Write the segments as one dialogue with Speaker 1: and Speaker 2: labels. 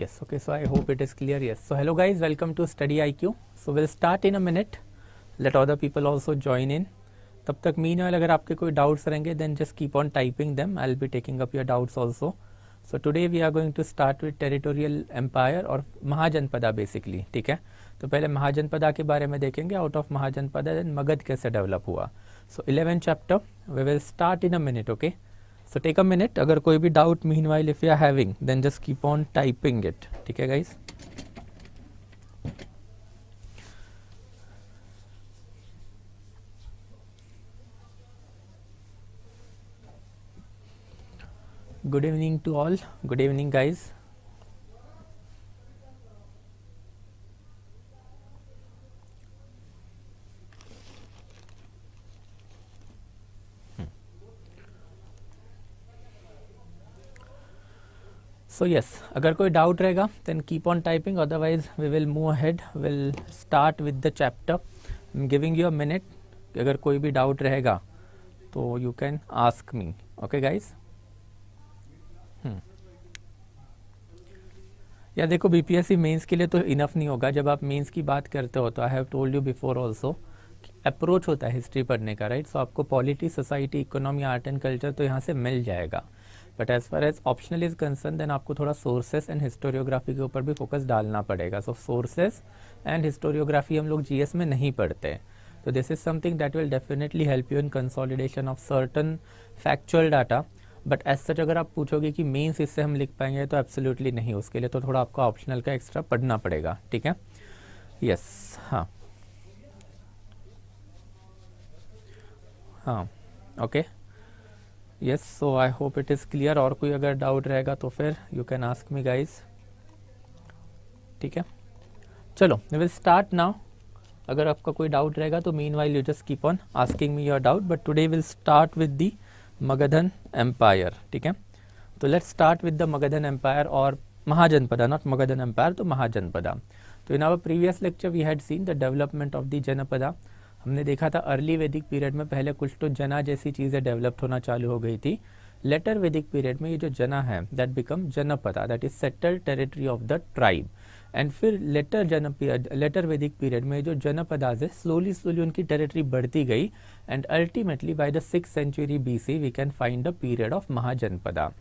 Speaker 1: Yes, okay, so I hope it is clear. Yes, so hello guys, welcome to Study IQ. So we'll start in a minute. Let other people also join in. तब तक meanwhile अगर आपके कोई doubts रहेंगे then just keep on typing them. I'll be taking up your doubts also. So today we are going to start with territorial empire और Mahajanapada basically, ठीक है. तो पहले महाजनपदा के बारे में देखेंगे. Out of Mahajanapada then Magadh कैसे डेवलप हुआ. So 11th chapter we will start in a minute, okay. So take a minute. अगर कोई भी doubt meanwhile if you are having then just keep on typing it. ठीक है guys. Good evening to all. Good evening guys. So yes, अगर कोई doubt रहेगा then keep on typing, otherwise we will move ahead. We'll start with the chapter. I'm giving you a minute. अगर कोई भी doubt रहेगा तो you can ask me. Okay guys? या देखो बीपीएससी मेंस के लिए तो इनफ नहीं होगा. जब आप मेंस की बात करते हो तो I have told you before also approach होता है हिस्ट्री पढ़ने का, राइट. सो आपको polity, society, economy, art and culture तो यहाँ से मिल जाएगा. But as far as optional is concern then आपको थोड़ा सोर्सेस एंड हिस्टोरियोग्राफी के ऊपर भी फोकस डालना पड़ेगा. सो सोर्सेस एंड हिस्टोरियोग्राफी हम लोग जीएस में नहीं पढ़ते. तो this is something that will definitely help you in consolidation of certain factual data. But as such अगर आप पूछोगे कि मेंस इससे हम लिख पाएंगे तो एब्सोल्युटली नहीं. उसके लिए तो थोड़ा आपको ऑप्शनल का एक्स्ट्रा पढ़ना पड़ेगा. ठीक है. यस. हाँ okay. Yes. So I hope it is clear. और कोई अगर डाउट रहेगा तो फिर you can ask me guys. ठीक है. चलो वी विल स्टार्ट नाउ. अगर आपका कोई डाउट रहेगा तो meanwhile you just keep on asking me your doubt. But today will start with the Magadhan empire. ठीक है. तो let's start with the Magadhan empire और महाजनपदा, नॉट मगधन एम्पायर, तो महाजनपदा. तो in our previous lecture we had seen the development of the janapada. हमने देखा था early वैदिक पीरियड में पहले कुछ तो जना जैसी चीज़ें डेवलप होना चालू हो गई थी. लेटर वैदिक पीरियड में ये जो जना है that become janapada, that is settled territory of the tribe. And फिर लेटर वैदिक पीरियड में जो जनपदास है स्लोली उनकी टेरिटरी बढ़ती गई. And ultimately by the 6th century BC we can find the period of Mahajanapada.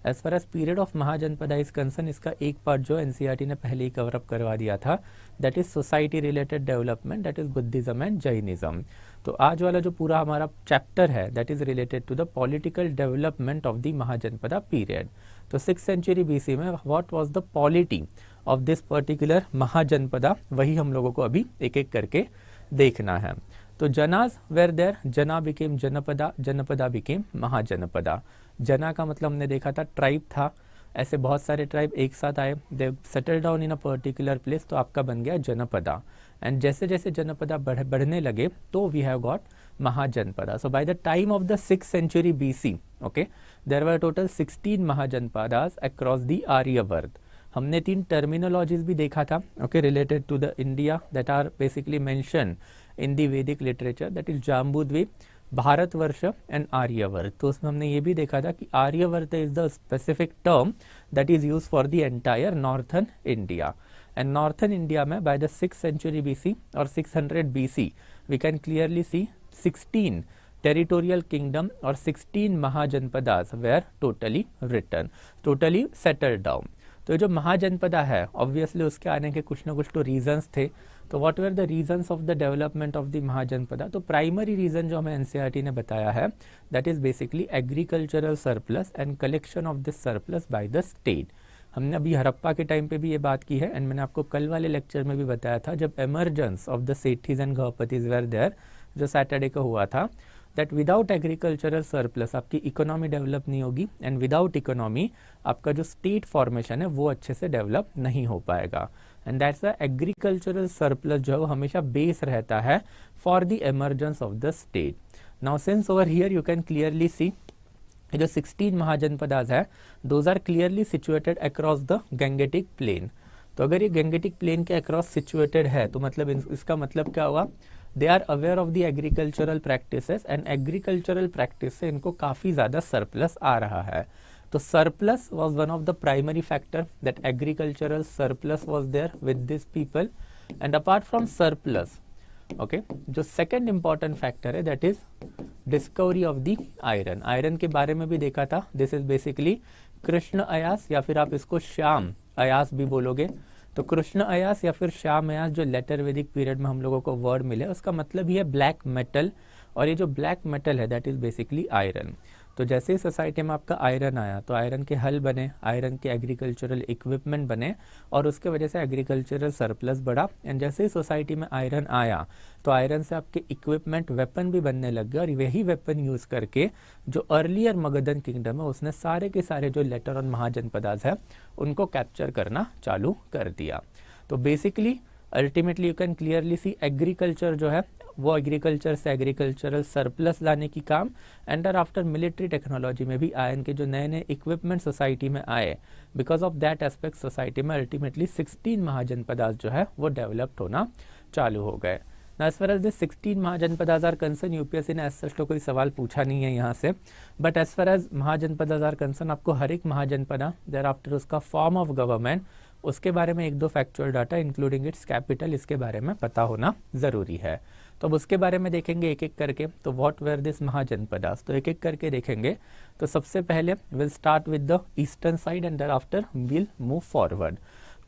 Speaker 1: As far as period of Mahajanapada is concern, इसका एक part जो एनसीईआरटी ने पहले ही कवर अप करवा दिया था, that is society related development, that is Buddhism and Jainism. तो आज वाला जो पूरा हमारा चैप्टर है that is related to the political development of the Mahajanapada period. तो 6th century BC में what was the polity of this particular Mahajanapada, वही हम लोगों को अभी एक एक करके देखना है. तो जनाज वेर देयर, जना बिकेम जनपदा, जनपदा बिकेम महाजनपदा. जना का मतलब हमने देखा था ट्राइब था. ऐसे बहुत सारे ट्राइब एक साथ आए, they settle down in a particular place, तो आपका बन गया जनपदा. एंड जैसे जैसे जनपदा बढ़ने लगे तो we have got Mahajanapada. So by the time of the 6th century BC, okay, there were total 16 Mahajanapadas across the Aryavarta. हमने 3 टर्मिनोलॉजीज भी देखा था, okay, related to the India that are basically mention in the Vedic literature, that is Jambudweep, Bharatvarsha and Aryavarta. तो उसमें हमने ये भी देखा था कि Aryavarta is the specific term that is use for the entire northern India. And northern India में by the 6th century BC और 600 BC we can clearly see 16 territorial kingdom और 16 Mahajanapadas were totally return, totally settled down. तो जो महाजनपदा है obviously उसके आने के कुछ ना कुछ तो रीजंस थे. तो what were the reasons of the development of the Mahajanapada. तो प्राइमरी रीजन जो हमें एनसीईआरटी ने बताया है that is basically agricultural surplus and collection of this surplus by the state. हमने अभी हड़प्पा के टाइम पे भी ये बात की है. एंड मैंने आपको कल वाले लेक्चर में भी बताया था जब emergence of the Setthis and Gahapatis were there, जो सैटरडे को हुआ था, दैट विदाउट एग्रीकल्चरल सरप्लस आपकी इकोनॉमी डेवलप नहीं होगी. एंड विदाउट इकोनॉमी आपका जो स्टेट फॉर्मेशन है वो अच्छे से डेवलप नहीं हो पाएगा. And that's the agricultural surplus जो है वो हमेशा बेस रहता है for the emergence of the state. Now since over here you can clearly see जो 16 महाजनपदास है those are clearly situated across the Gangetic plain. तो अगर ये गंगेटिक प्लेन के अक्रॉस सिचुएटेड है तो मतलब इसका मतलब क्या हुआ, they are aware of the agricultural practices and agricultural practice से इनको काफ़ी ज़्यादा सरप्लस आ रहा है. तो surplus was one of the primary factor, that agricultural surplus was there with this people. And apart from surplus, okay, जो second important factor है that is discovery of the iron. Iron के बारे में भी देखा था. This is basically Krishna Ayas, या फिर आप इसको श्याम अयास भी बोलोगे. तो कृष्ण अयास या फिर श्याम अयास जो लेटर वैदिक पीरियड में हम लोगों को वर्ड मिले, उसका मतलब ही है ब्लैक मेटल. और ये जो ब्लैक मेटल है दैट इज बेसिकली आयरन. तो जैसे ही सोसाइटी में आपका आयरन आया तो आयरन के हल बने, आयरन के एग्रीकल्चरल इक्विपमेंट बने, और उसके वजह से एग्रीकल्चरल सरप्लस बढ़ा. एंड जैसे ही सोसाइटी में आयरन आया तो आयरन से आपके इक्विपमेंट वेपन भी बनने लग गए, और वही वेपन यूज करके जो अर्लियर मगधन किंगडम है उसने सारे के सारे जो लेटर और महाजनपदास है उनको कैप्चर करना चालू कर दिया. तो basically ultimately you can clearly C agriculture जो है वो एग्रीकल्चर से एग्रीकल्चरल सरप्लस लाने की काम. एंड आफ्टर मिलिट्री टेक्नोलॉजी में भी आयरन के जो नए नए इक्विपमेंट सोसाइटी में आए, because of that aspect society में अल्टीमेटली 16 महाजनपदास जो है वो डेवलप्ड होना चालू हो गए. Now, as far as the 16 Mahajanapadas are concern, UPSC ने ऐसा तो कोई सवाल पूछा नहीं है यहाँ से. But as far as Mahajanapadas are concern, आपको हर एक महाजनपदा देयर आफ्टर उसका फॉर्म ऑफ गवर्नमेंट, उसके बारे में एक दो factual data including its capital, इसके बारे में पता होना जरूरी है. तो अब उसके बारे में देखेंगे एक एक करके. तो व्हाट वेर दिस महाजनपदास, तो एक एक करके देखेंगे. तो सबसे पहले will start with the eastern side and there after will move forward.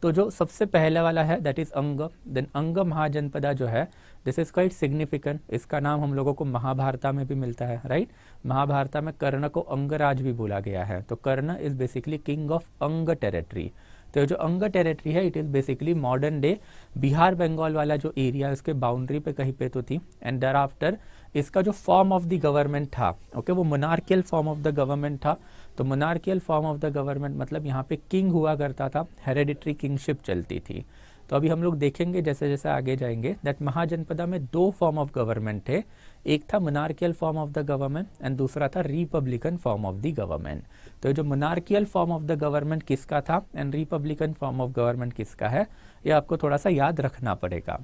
Speaker 1: तो जो सबसे पहले वाला है दैट इज अंग. देन अंग महाजनपदा जो है दिस इज क्वाइट सिग्निफिकेंट. इसका नाम हम लोगों को महाभारता में भी मिलता है, राइट. महाभारता में कर्ण को अंगराज भी बोला गया है. तो Karna is basically king of Anga territory. तो जो अंग टेरिटरी है it is basically modern day Bihar Bengal वाला जो एरिया है उसके बाउंड्री पे कहीं पे तो थी. एंड देयर आफ्टर इसका जो फॉर्म ऑफ द गवर्नमेंट था, ओके, वो monarchial form of the government था. तो monarchial form of the government मतलब यहाँ पे किंग हुआ करता था, हेरेडिटरी किंगशिप चलती थी. तो अभी हम लोग देखेंगे जैसे जैसे आगे जाएंगे दैट महाजनपदा में दो फॉर्म ऑफ गवर्नमेंट थे. एक था monarchial form of the government and दूसरा था Republican form of the government. तो जो monarchial form of the government किसका था and Republican form of government किसका है, ये आपको थोड़ा सा याद रखना पड़ेगा.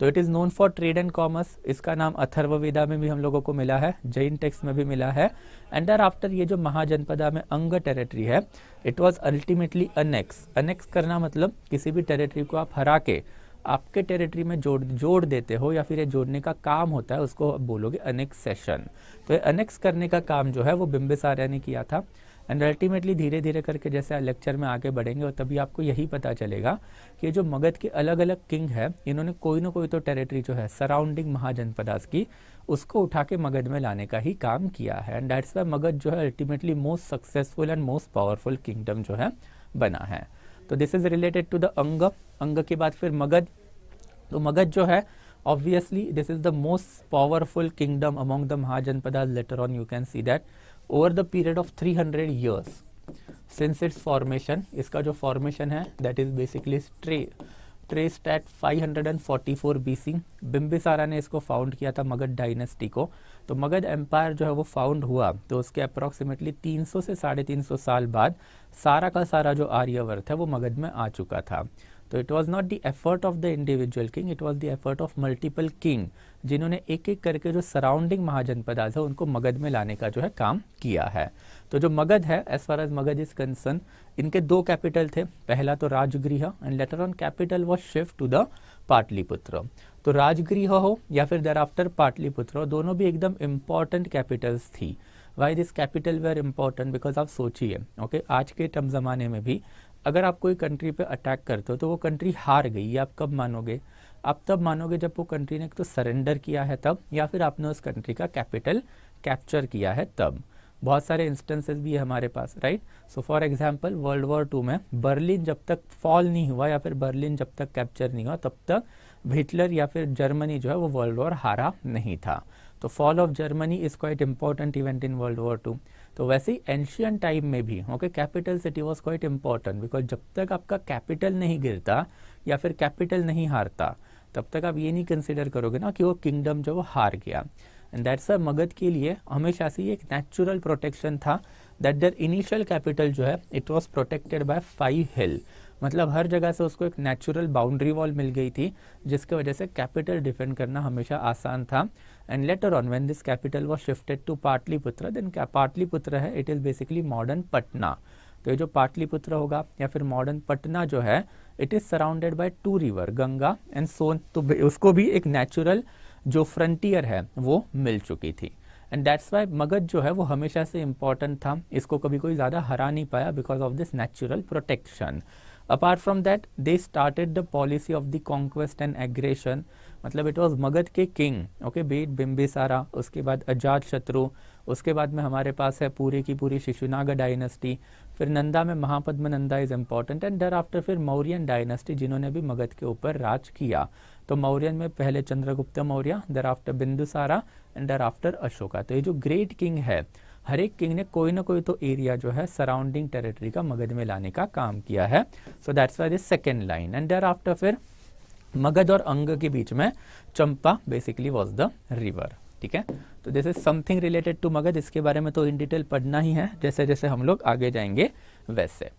Speaker 1: तो it is known for trade and commerce. इसका नाम अथर्ववेदा में भी हम लोगों को मिला है, जैन टेक्स्ट में भी मिला है. एंड देयर आफ्टर ये जो महाजनपदा में अंग टेरिटरी है it was ultimately annex. Annex करना मतलब किसी भी टेरिटरी को आप हरा के आपके टेरिटरी में जोड़ देते हो, या फिर ये जोड़ने का काम होता है, उसको आप बोलोगे अनेक्सेशन. तो ये अनेक्स करने का काम जो है वो बिंबिसारा ने किया था. एंड अल्टीमेटली धीरे धीरे करके जैसे लेक्चर में आगे बढ़ेंगे और तभी आपको यही पता चलेगा कि जो मगध के अलग अलग किंग है इन्होंने कोई ना कोई तो टेरिटरी जो है सराउंडिंग महाजनपदास की उसको उठा के मगध में लाने का ही काम किया है. एंड दैट्स व्हाई मगध जो है ultimately most successful and most powerful kingdom जो है बना है. तो this is related to the Anga. Anga के बाद फिर मगध. तो मगध जो है obviously this is the most powerful kingdom among the Mahajanpadas. Later on you can see that over the period of 300 years since its formation, इसका जो formation है that is basically traced at 544 BC. Bimbisara ने इसको found किया था Magadh dynasty को. तो Magadh empire जो है वो फाउंड हुआ तो उसके अप्रोक्सीमेटली 300 से 350 साल बाद सारा का सारा जो आर्यवर्त है वो मगध में आ चुका था. तो it was not the effort of the individual king, it was the effort of multiple king जिन्होंने एक एक करके जो सराउंडिंग महाजनपदास है उनको मगध में लाने का जो है काम किया है. तो जो मगध है as far as Magadh is concern, इनके दो कैपिटल थे. पहला तो Rajgriha and later on capital was shift to the Pataliputra. तो राजगृह हो या फिर देयर आफ्टर पाटलिपुत्र, दोनों भी एकदम इंपॉर्टेंट कैपिटल्स थी. Why this capital were important, because आप सोचिए ओके आज के टर्म जमाने में भी अगर आप कोई कंट्री पे अटैक करते हो तो वो कंट्री हार गई, ये आप कब मानोगे? आप तब मानोगे जब वो कंट्री ने तो सरेंडर किया है तब, या फिर आपने उस कंट्री का कैपिटल कैप्चर किया है तब. बहुत सारे इंस्टेंसेस भी है हमारे पास, right. So for example world war 2 में बर्लिन जब तक फॉल नहीं हुआ या फिर बर्लिन जब तक कैप्चर नहीं हुआ तब तक हिटलर या फिर जर्मनी जो है वो वर्ल्ड वॉर हारा नहीं था. तो fall of Germany is quite important event in world war 2. तो वैसे ही एंशियंट टाइम में भी okay capital city was quite important, because जब तक आपका कैपिटल नहीं गिरता या फिर कैपिटल नहीं हारता तब तक आप ये नहीं कंसिडर करोगे ना कि वो किंगडम जो वो हार गया. एंड दैट्स व्हाई मगध के लिए हमेशा से एक नेचुरल प्रोटेक्शन था दैट देयर इनिशियल कैपिटल जो है इट वाज प्रोटेक्टेड बाय 5 हिल. मतलब हर जगह से उसको एक नेचुरल बाउंड्री वॉल मिल गई थी, जिसकी वजह से कैपिटल डिफेंड करना हमेशा आसान था. And later on when this capital was shifted to Pataliputra, then Pataliputra है it is basically modern Patna. तो ये जो पाटलिपुत्र होगा या फिर मॉडर्न पटना जो है, it is surrounded by 2 river, Ganga and Son. तो उसको भी एक नेचुरल जो फ्रंटियर है वो मिल चुकी थी. एंड दैट्स वाई मगध जो है वो हमेशा से इम्पॉर्टेंट था, इसको कभी कोई ज़्यादा हरा नहीं पाया because of this natural protection. Apart from that they started the policy of the conquest and aggression. मतलब इट वॉज मगध के किंग, ओके, बीट बिम्बिसारा, उसके बाद अजात शत्रु, उसके बाद में हमारे पास है पूरी की पूरी शिशुनागा डायनेस्टी, फिर नंदा में Mahapadma Nanda is important, and thereafter फिर मौर्यन डायनेस्टी जिन्होंने भी मगध के ऊपर राज किया. तो मौर्यन में पहले Chandragupta Maurya, thereafter Bindusara and thereafter Ashoka. तो ये जो ग्रेट किंग है, हर एक किंग ने कोई ना कोई तो एरिया जो है सराउंडिंग टेरिटरी का मगध में लाने का काम किया है. So that's why this second line. And thereafter फिर मगध और अंग के बीच में Champa basically was the river. ठीक है, तो this is something related to Magadh. इसके बारे में तो इन डिटेल पढ़ना ही है जैसे जैसे हम लोग आगे जाएंगे वैसे.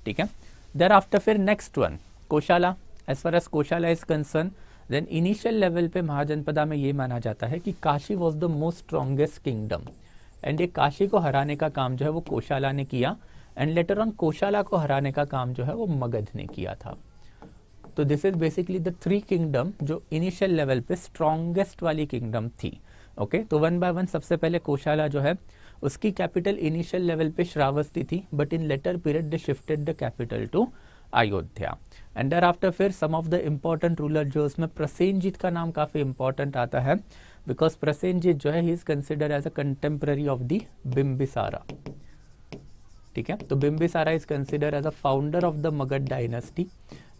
Speaker 1: ठीक है, देयर आफ्टर फिर next one Kosala. As far as Kosala is concern, then initial level पे महाजनपदा में ये माना जाता है कि Kashi was the most strongest kingdom, and ये काशी को हराने का काम जो है वो कोशाला ने किया, एंड लेटर ऑन कोशाला को हराने का काम जो है वो मगध ने किया था. तो this is basically the 3 kingdom जो इनिशियल लेवल पे स्ट्रॉन्गेस्ट वाली किंगडम थी. ओके, तो वन बाय वन सबसे पहले कोशाला जो है उसकी कैपिटल इनिशियल लेवल पे श्रावस्ती थी, but in later period they shifted the capital to Ayodhya. And there after फिर some of the important ruler जो उसमें प्रसेनजीत का नाम काफी इंपॉर्टेंट आता है, बिकॉज प्रसेनजीत जो है he is considered as a contemporary of the Bimbisara. ठीक है, तो Bimbisara is considered as a founder of the Magadh dynasty,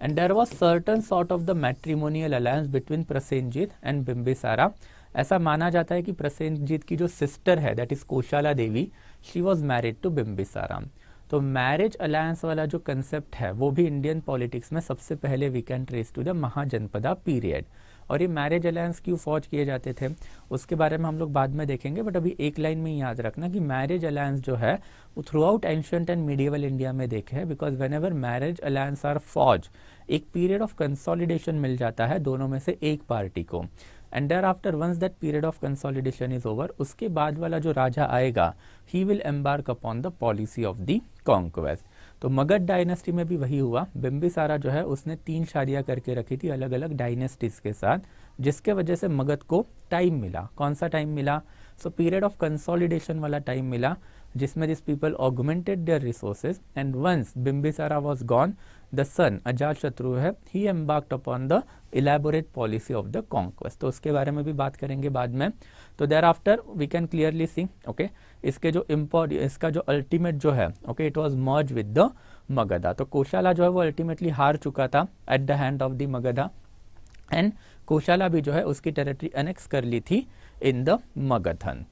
Speaker 1: and there was certain sort of the matrimonial alliance between Prasenjit and Bimbisara. ऐसा माना जाता है कि प्रसेनजीत की जो सिस्टर है that is Kosala Devi, she was married to Bimbisara. तो मैरिज अलायंस वाला जो कंसेप्ट है वो भी इंडियन पॉलिटिक्स में सबसे पहले we can trace to the Mahajanapada period. और ये मैरिज अलायंस क्यों फॉर्ज किए जाते थे उसके बारे में हम लोग बाद में देखेंगे, बट अभी एक लाइन में याद रखना कि मैरिज अलायंस जो है वो throughout ancient and medieval India में देखे है, because whenever marriage alliance are forge एक पीरियड ऑफ कंसोलिडेशन मिल जाता है दोनों में से एक पार्टी को. And there after once that period of consolidation is over, उसके बाद वाला जो राजा आएगा he will embark upon the policy of the conquest. तो मगध डायनेस्टी में भी वही हुआ. बिम्बिसारा जो है उसने 3 शादियां करके रखी थी अलग अलग डायनेस्टीज के साथ, जिसके वजह से मगध को टाइम मिला. कौन सा टाइम मिला? सो पीरियड ऑफ कंसोलिडेशन वाला टाइम मिला, जिसमें this people augmented their resources. And once Bimbisara was gone, the son Ajatashatru है he embarked upon the elaborate policy of the conquest. तो उसके बारे में भी बात करेंगे बाद में. तो thereafter we can clearly see okay इसके जो इसका जो अल्टीमेट जो है okay it was merge with the Magadha. तो कोशाला जो है वो अल्टीमेटली हार चुका था at the hand of the Magadha, and Kosala भी जो है उसकी टेरिटरी अनेक्स कर ली थी in the Magadhan.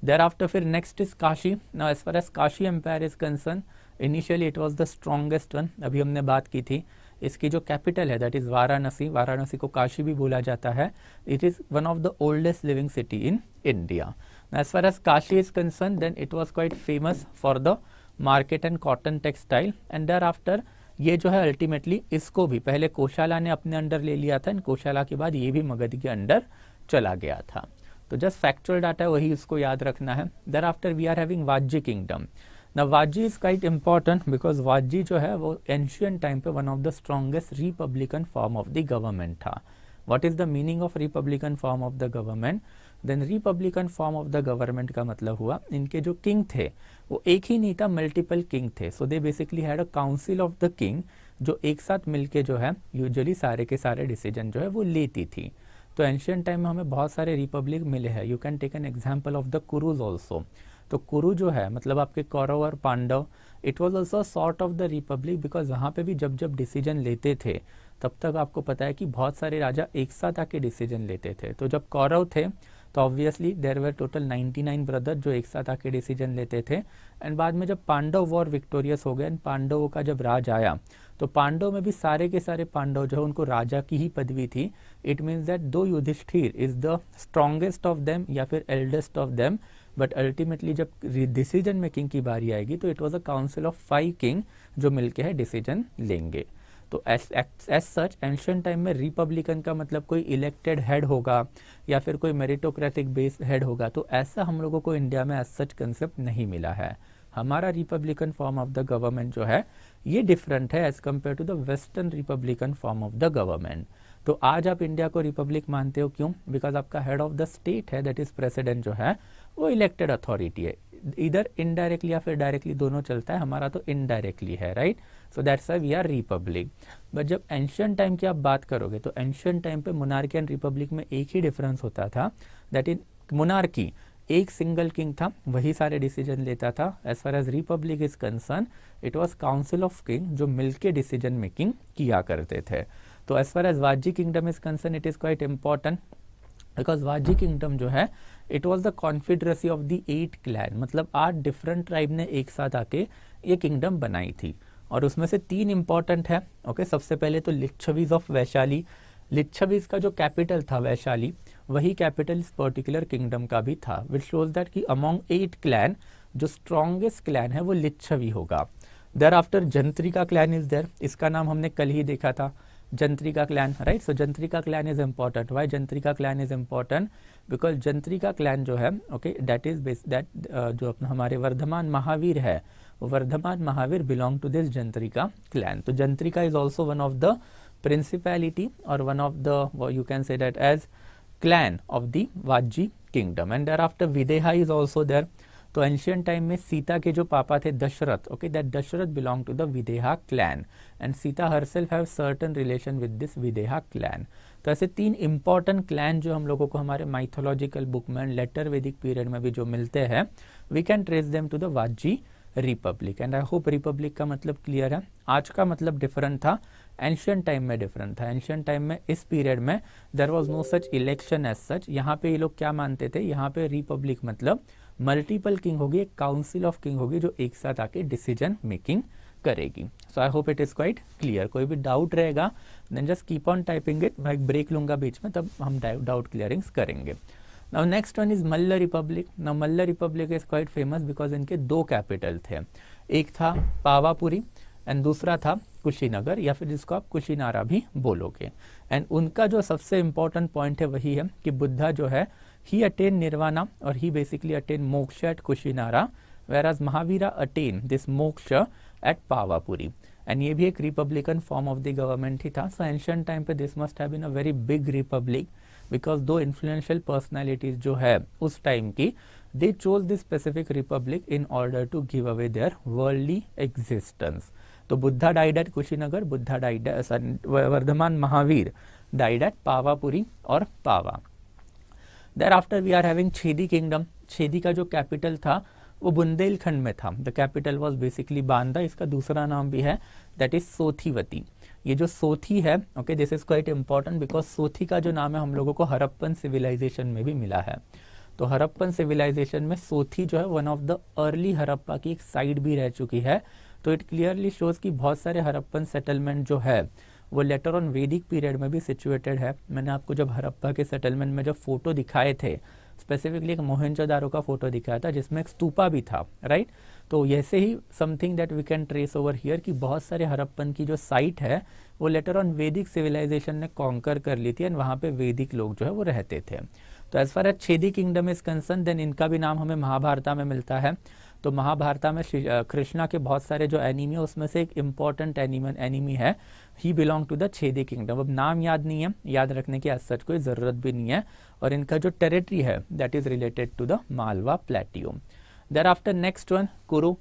Speaker 1: There after फिर next is Kashi. Now as far as Kashi empire is concerned, initially it was the strongest one. अभी हमने बात की थी. इसकी जो कैपिटल है दैट इज वाराणसी. वाराणसी को काशी भी बोला जाता है. It is one of the oldest living city in India. As far as Kashi is concern, then it was quite famous for the market and cotton textile. And there after ये जो है ultimately इसको भी पहले कोशाला ने अपने अंडर ले लिया था, एंड कोशाला के बाद ये भी मगध के अंडर चला गया था. तो जस्ट फैक्चुअल डाटा वही इसको याद रखना है. Thereafter we are having Vajji kingdom. Now Vajji is quite important because Vajji जो है वो एंशियंट टाइम पे one of the strongest republican form of the government था. What is the meaning of republican form of the government? Then republican form of the government का मतलब हुआ इनके जो किंग थे वो एक ही नहीं था, मल्टीपल किंग थे. So they basically had a council of the king जो एक साथ मिलके जो है यूजुअली सारे के सारे डिसीजन जो है वो लेती थी. तो एंशियंट टाइम में हमें बहुत सारे रिपब्लिक मिले हैं. You can take an example of the Kurus also. तो कुरु जो है मतलब आपके कौरव और Pandava, it was also sort of the republic, because वहाँ पे भी जब जब डिसीजन लेते थे तब तक आपको पता है कि बहुत सारे राजा एक साथ आके डिसीजन लेते थे. तो जब कौरव थे तो obviously there were total 99 brother जो एक साथ आके डिसीजन लेते थे. एंड बाद में जब पांडव वॉर विक्टोरियस हो गए एंड पांडवों का जब राज आया तो पांडव में भी सारे के सारे पांडव जो है उनको राजा की ही पदवी थी. It means that though Yudhishthira is the strongest of them या फिर eldest of them, but ultimately जब डिसीजन मेकिंग की बारी आएगी तो it was a council of 5 king जो मिलके है डिसीजन लेंगे. तो एज सच एंशिएंट टाइम में रिपब्लिकन का मतलब कोई इलेक्टेड हेड होगा या फिर कोई मेरिटोक्रेटिक बेस हेड होगा, तो ऐसा हम लोगों को इंडिया में एज सच कंसेप्ट नहीं मिला है। हमारा republican form of the government जो है ये डिफरेंट है as compare to the western republican form of the government. तो आज आप इंडिया को रिपब्लिक मानते हो, क्यों? बिकॉज आपका हेड ऑफ द स्टेट है, दैट इज प्रेसिडेंट जो है वो इलेक्टेड अथॉरिटी है, इधर इनडायरेक्टली या फिर डायरेक्टली दोनों चलता है, हमारा तो इनडायरेक्टली है, right. So that's why we are republic. But जब एंशिएंट टाइम की आप बात करोगे तो एंशिएंट टाइम पे मोनार्की एंड रिपब्लिक में एक ही डिफरेंस होता था, दैट इन मोनार्की एक सिंगल किंग था, वही सारे डिसीजन लेता था। As far as republic is concerned it was council of king जो मिलके डिसीजन मेकिंग किया करते थे। तो as far as Vajji kingdom is concerned it is quite important because Vajji kingdom जो है it was the confederacy of the 8 clan, मतलब 8 different tribe ने एक साथ आके ये किंगडम बनाई थी और उसमें से 3 इंपॉर्टेंट है। ओके, सबसे पहले तो लिच्छवीज ऑफ वैशाली। लिच्छवीज का जो कैपिटल था वैशाली, वही कैपिटल इस पर्टिकुलर किंगडम का भी था, विच शोज दैट कि अमॉन्ग 8 क्लैन जो स्ट्रॉन्गेस्ट क्लैन है वो लिच्छवी होगा। Thereafter Jantrika clan is there, इसका नाम हमने कल ही देखा था, Jantrika clan, right. So Jantrika clan is important. Why Jantrika clan is important? Because Jantrika clan जो है ओके दैट इज दैट जो अपना हमारे वर्धमान महावीर है, Vardhaman Mahavir belong to this Jantrika clan. तो Jantrika is also one of the principality और one of the you can say that as clan of the Vajji kingdom. And there after Videha is also there. तो ancient time में सीता के जो पापा थे Dasharath, okay that Dasharath belong to the Videha clan and Sita herself have certain relation with this Videha clan. तो ऐसे 3 important clan जो हम लोगों को हमारे माइथोलॉजिकल बुक में लेटर वैदिक पीरियड में भी जो मिलते हैं, we can trace them to the Vajji republic. And I hope republic का मतलब क्लियर है। आज का मतलब डिफरेंट था, एंशिएंट टाइम में डिफरेंट था। एंशिएंट टाइम में इस पीरियड में there was no such election as such. यहाँ पे ये लोग क्या मानते थे, यहाँ पे रिपब्लिक मतलब मल्टीपल किंग होगी, एक काउंसिल ऑफ किंग होगी जो एक साथ आके डिसीजन मेकिंग करेगी। So I hope it is quite clear. कोई भी डाउट रहेगा then just keep on typing it, मैं एक ब्रेक लूंगा बीच में, तब हम डाउट क्लियरिंग्स करेंगे। Now next one is Malla Republic. Now Malla Republic is quite famous because इनके 2 कैपिटल थे, एक था पावापुरी एंड दूसरा था कुशीनगर या फिर जिसको आप कुशीनारा भी बोलोगे। एंड उनका जो सबसे इंपॉर्टेंट पॉइंट है वही है कि बुद्धा जो है he attained nirvana or he basically attained moksha at Kushinara, whereas Mahavira attained this moksha at Pavapuri. And ये भी एक republican form of the government ही था। सो एंशिएंट टाइम पे this must have been a very big republic because 2 influential personalities जो है उस time की, they chose this specific republic in order to give away their worldly existence. तो Buddha died at Kushinagar, Buddha died Vardhaman Mahavir died at Pawapuri और Pava. Thereafter we are having Chedi kingdom. Chedi का जो capital था वो बुंदेलखंड में था, the capital was basically Banda. इसका दूसरा नाम भी है दैट इज सोथीवती। ये जो सोथी है okay this is quite important because Sotthi का जो नाम है हम लोगों को हरप्पन सिविलाइजेशन में भी मिला है। तो हरप्पन सिविलाइजेशन में सोथी जो है one of the early Harappa की एक साइड भी रह चुकी है। तो इट क्लियरली शोज कि बहुत सारे हरप्पन सेटलमेंट जो है वो लेटर ऑन वैदिक पीरियड में भी सिचुएटेड है। मैंने आपको जब हरप्पा के सेटलमेंट में जब फोटो दिखाए थे, स्पेसिफिकली एक मोहनजोदारो का फोटो दिखाया था जिसमें एक स्तूपा भी था, राइट। तो ऐसे ही something that we can trace over here कि बहुत सारे हरप्पन की जो साइट है वो लेटर ऑन वैदिक सिविलाइजेशन ने कॉन्कर कर ली थी एंड वहाँ पे वैदिक लोग जो है वो रहते थे। तो as far as Chedi kingdom is concern then इनका भी नाम हमें महाभारता में मिलता है। तो महाभारता में कृष्णा के बहुत सारे जो एनिमी है उसमें से एक इम्पॉर्टेंट एनिमी है, he belong to the Chedi kingdom. अब नाम याद नहीं है, याद रखने की सच कोई ज़रूरत भी नहीं है। और इनका जो टेरिटरी है that is related to the Malwa plateau. Thereafter next one Kuru.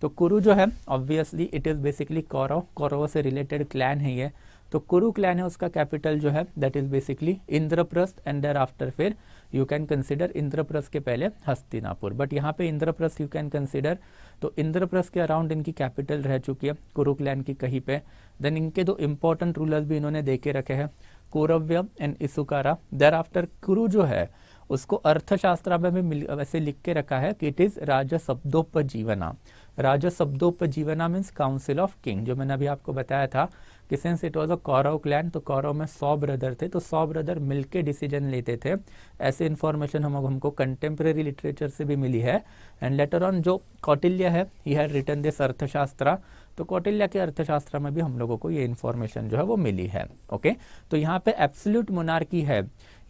Speaker 1: तो कुरु जो है obviously it is basically Kaurava, Kaurava से रिलेटेड क्लैन है ये। तो कुरु क्लैन है, उसका कैपिटल जो है that is basically Indraprastha and there after फिर यू कैन कंसिडर इंद्रप्रस्थ के पहले हस्तिनापुर, बट यहाँ पे इंद्रप्रस्थ यू कैन कंसिडर। तो इंद्रप्रस्थ के अराउंड इनकी कैपिटल रह चुकी है कुरु क्लैन की कहीं पे। देन इनके 2 इंपॉर्टेंट रूलर्स भी इन्होंने दे के रखे हैं, कौरव्य एंड इसुकारा। देयर आफ्टर कुरु जो है उसको अर्थशास्त्र में वैसे लिख के रखा है कि it is Rajashabdopajivana. Rajashabdopajivana means council of king, जो मैंने अभी आपको बताया था कि since it was a Kaurava clan, तो कौरव में 100 ब्रदर थे, तो 100 ब्रदर मिलके डिसीजन लेते थे। ऐसे इन्फॉर्मेशन हमको कंटेम्प्रेरी लिटरेचर से भी मिली है। एंड लेटर ऑन जो कौटिल्य है ही हैड रिटन दिस अर्थशास्त्र। तो कौटिल्य के अर्थशास्त्र में भी हम लोगों को ये इन्फॉर्मेशन जो है वो मिली है। ओके, तो यहाँ पे एब्सोल्यूट मोनार्की है,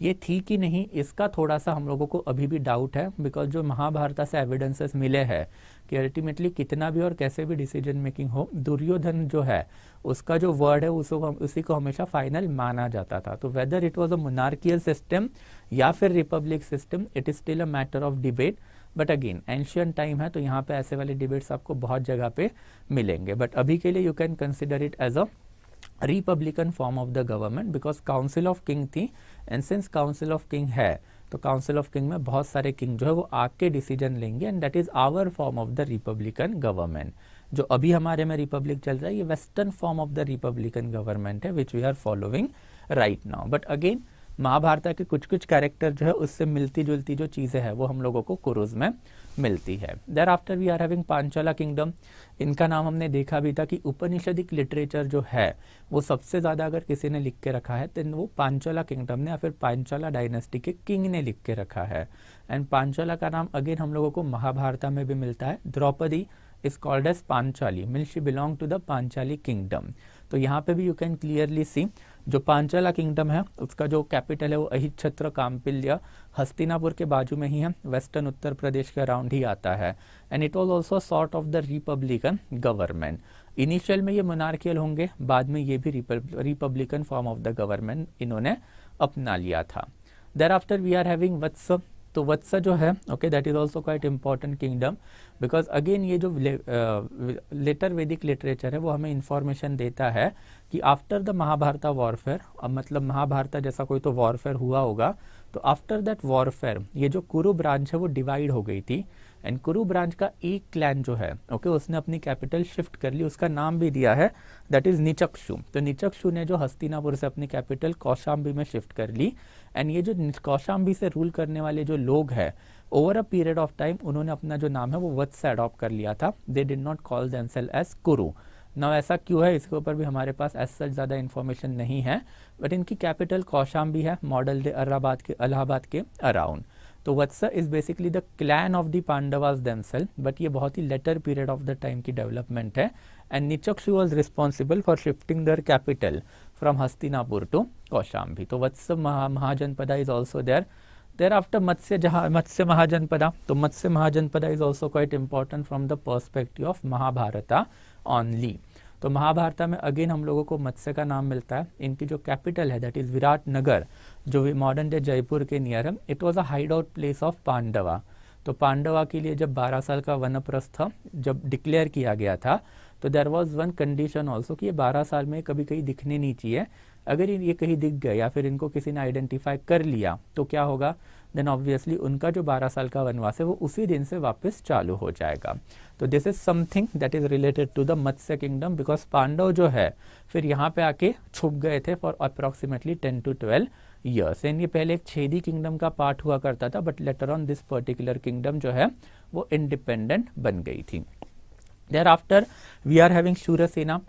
Speaker 1: ये थी कि नहीं, इसका थोड़ा सा हम लोगों को अभी भी डाउट है, बिकॉज जो महाभारत से एविडेंसेस मिले हैं कि अल्टीमेटली कितना भी और कैसे भी डिसीजन मेकिंग हो, दुर्योधन जो है उसका जो वर्ड है उसी को हमेशा फाइनल माना जाता था। तो whether it was a monarchial system या फिर Republic system, it is still a matter of debate. But again ancient time है, तो यहाँ पे ऐसे वाले डिबेट्स आपको बहुत जगह पे मिलेंगे। बट अभी के लिए you can consider it as a republican form of the government, because council of king थी, and since council of king है तो काउंसिल ऑफ किंग में बहुत सारे किंग जो है वो आके डिसीजन लेंगे, and that is our form of the republican government. जो अभी हमारे में रिपब्लिक चल रहा है ये western form of the republican government है which we are following right now. But again Mahabharat के कुछ कुछ कैरेक्टर जो है उससे मिलती जुलती जो चीजें हैं वो हम लोगों को कुरुज में मिलती है। Thereafter we are having Panchala kingdom. इनका नाम हमने देखा भी था कि उपनिषदिक लिटरेचर जो है वो सबसे ज्यादा अगर किसी ने लिख के रखा है तो वो पांचाला किंगडम ने या फिर पांचाला डायनेस्टी के किंग ने लिख के रखा है। एंड पांचाला का नाम अगेन हम लोगों को महाभारत में भी मिलता है। Draupadi is called as Panchali, means she belong to the Panchali kingdom. तो यहाँ पे भी यू कैन क्लियरली सी जो पांचाला किंगडम है उसका जो कैपिटल है वो अहिच्छत्र काम्पिल्य हस्तिनापुर के बाजू में ही है, वेस्टर्न उत्तर प्रदेश के अराउंड ही आता है। And it was also sort of the republican government. Initial में ये मोनार्कियल होंगे, बाद में ये भी republican form of the government इन्होंने अपना लिया था। Thereafter we are having Vatsa. तो वत्स जो है okay that is also quite important kingdom, because again ये जो लेटर वैदिक लिटरेचर है वो हमें इंफॉर्मेशन देता है कि आफ्टर द महाभारत वॉरफेयर, अब मतलब महाभारत जैसा कोई तो वॉरफेयर हुआ होगा, तो आफ्टर दैट वॉरफेयर ये जो कुरु ब्रांच है वो डिवाइड हो गई थी। एंड कुरु ब्रांच का एक क्लैन जो है ओके उसने अपनी कैपिटल शिफ्ट कर ली, उसका नाम भी दिया है दैट इज निचक्षु। तो निचक्षु ने जो हस्तिनापुर से अपनी कैपिटल कौशाम्बी में शिफ्ट कर ली। एंड ये जो कौशाम्बी से रूल करने वाले जो लोग हैं over a period of time उन्होंने अपना जो नाम है वो वत्स अडॉप्ट कर लिया था। They did not call themselves as Kuru. Now ऐसा क्यों है इसके ऊपर भी हमारे पास एज सच ज्यादा इन्फॉर्मेशन नहीं है, बट इनकी कैपिटल कौशाम्बी है, मॉडल डे इलाहाबाद के अराउंड। तो Vatsa is basically the clan of the Pandavas themselves, but ये बहुत ही later period of the time की डेवलपमेंट है। And Nichakshu was responsible for shifting their capital from Hastinapur to Kaushambi. तो Vatsa Mahajanapada is also there. Thereafter Matsya Mahajanapada. तो Matsya Mahajanapada is also quite important from the perspective of Mahabharata only. तो महाभारत में again हम लोगों को मत्स्य का नाम मिलता है। इनकी जो कैपिटल है दैट इज विराट नगर, जो मॉडर्न डे जयपुर के नियर है। It was a hideout place of Pandava. तो पांडवा के लिए जब 12 साल का वनप्रस्थ जब डिक्लेयर किया गया था तो there was one condition also कि ये 12 साल में कभी कहीं दिखने नहीं चाहिए। अगर ये कहीं दिख गए या फिर इनको किसी ने आइडेंटिफाई कर लिया तो क्या होगा, देन ऑब्वियसली उनका जो 12 साल का वनवास है वो उसी दिन से वापस चालू हो जाएगा। तो this is something that is related to the Matsya kingdom, because Pandava जो है फिर यहाँ पे आके छुप गए थे for approximately 10 to 12 years. And ये पहले एक छेदी किंगडम का पार्ट हुआ करता था, but later on this particular kingdom जो है वो इंडिपेंडेंट बन गई थी। Thereafter we are having Shurasena.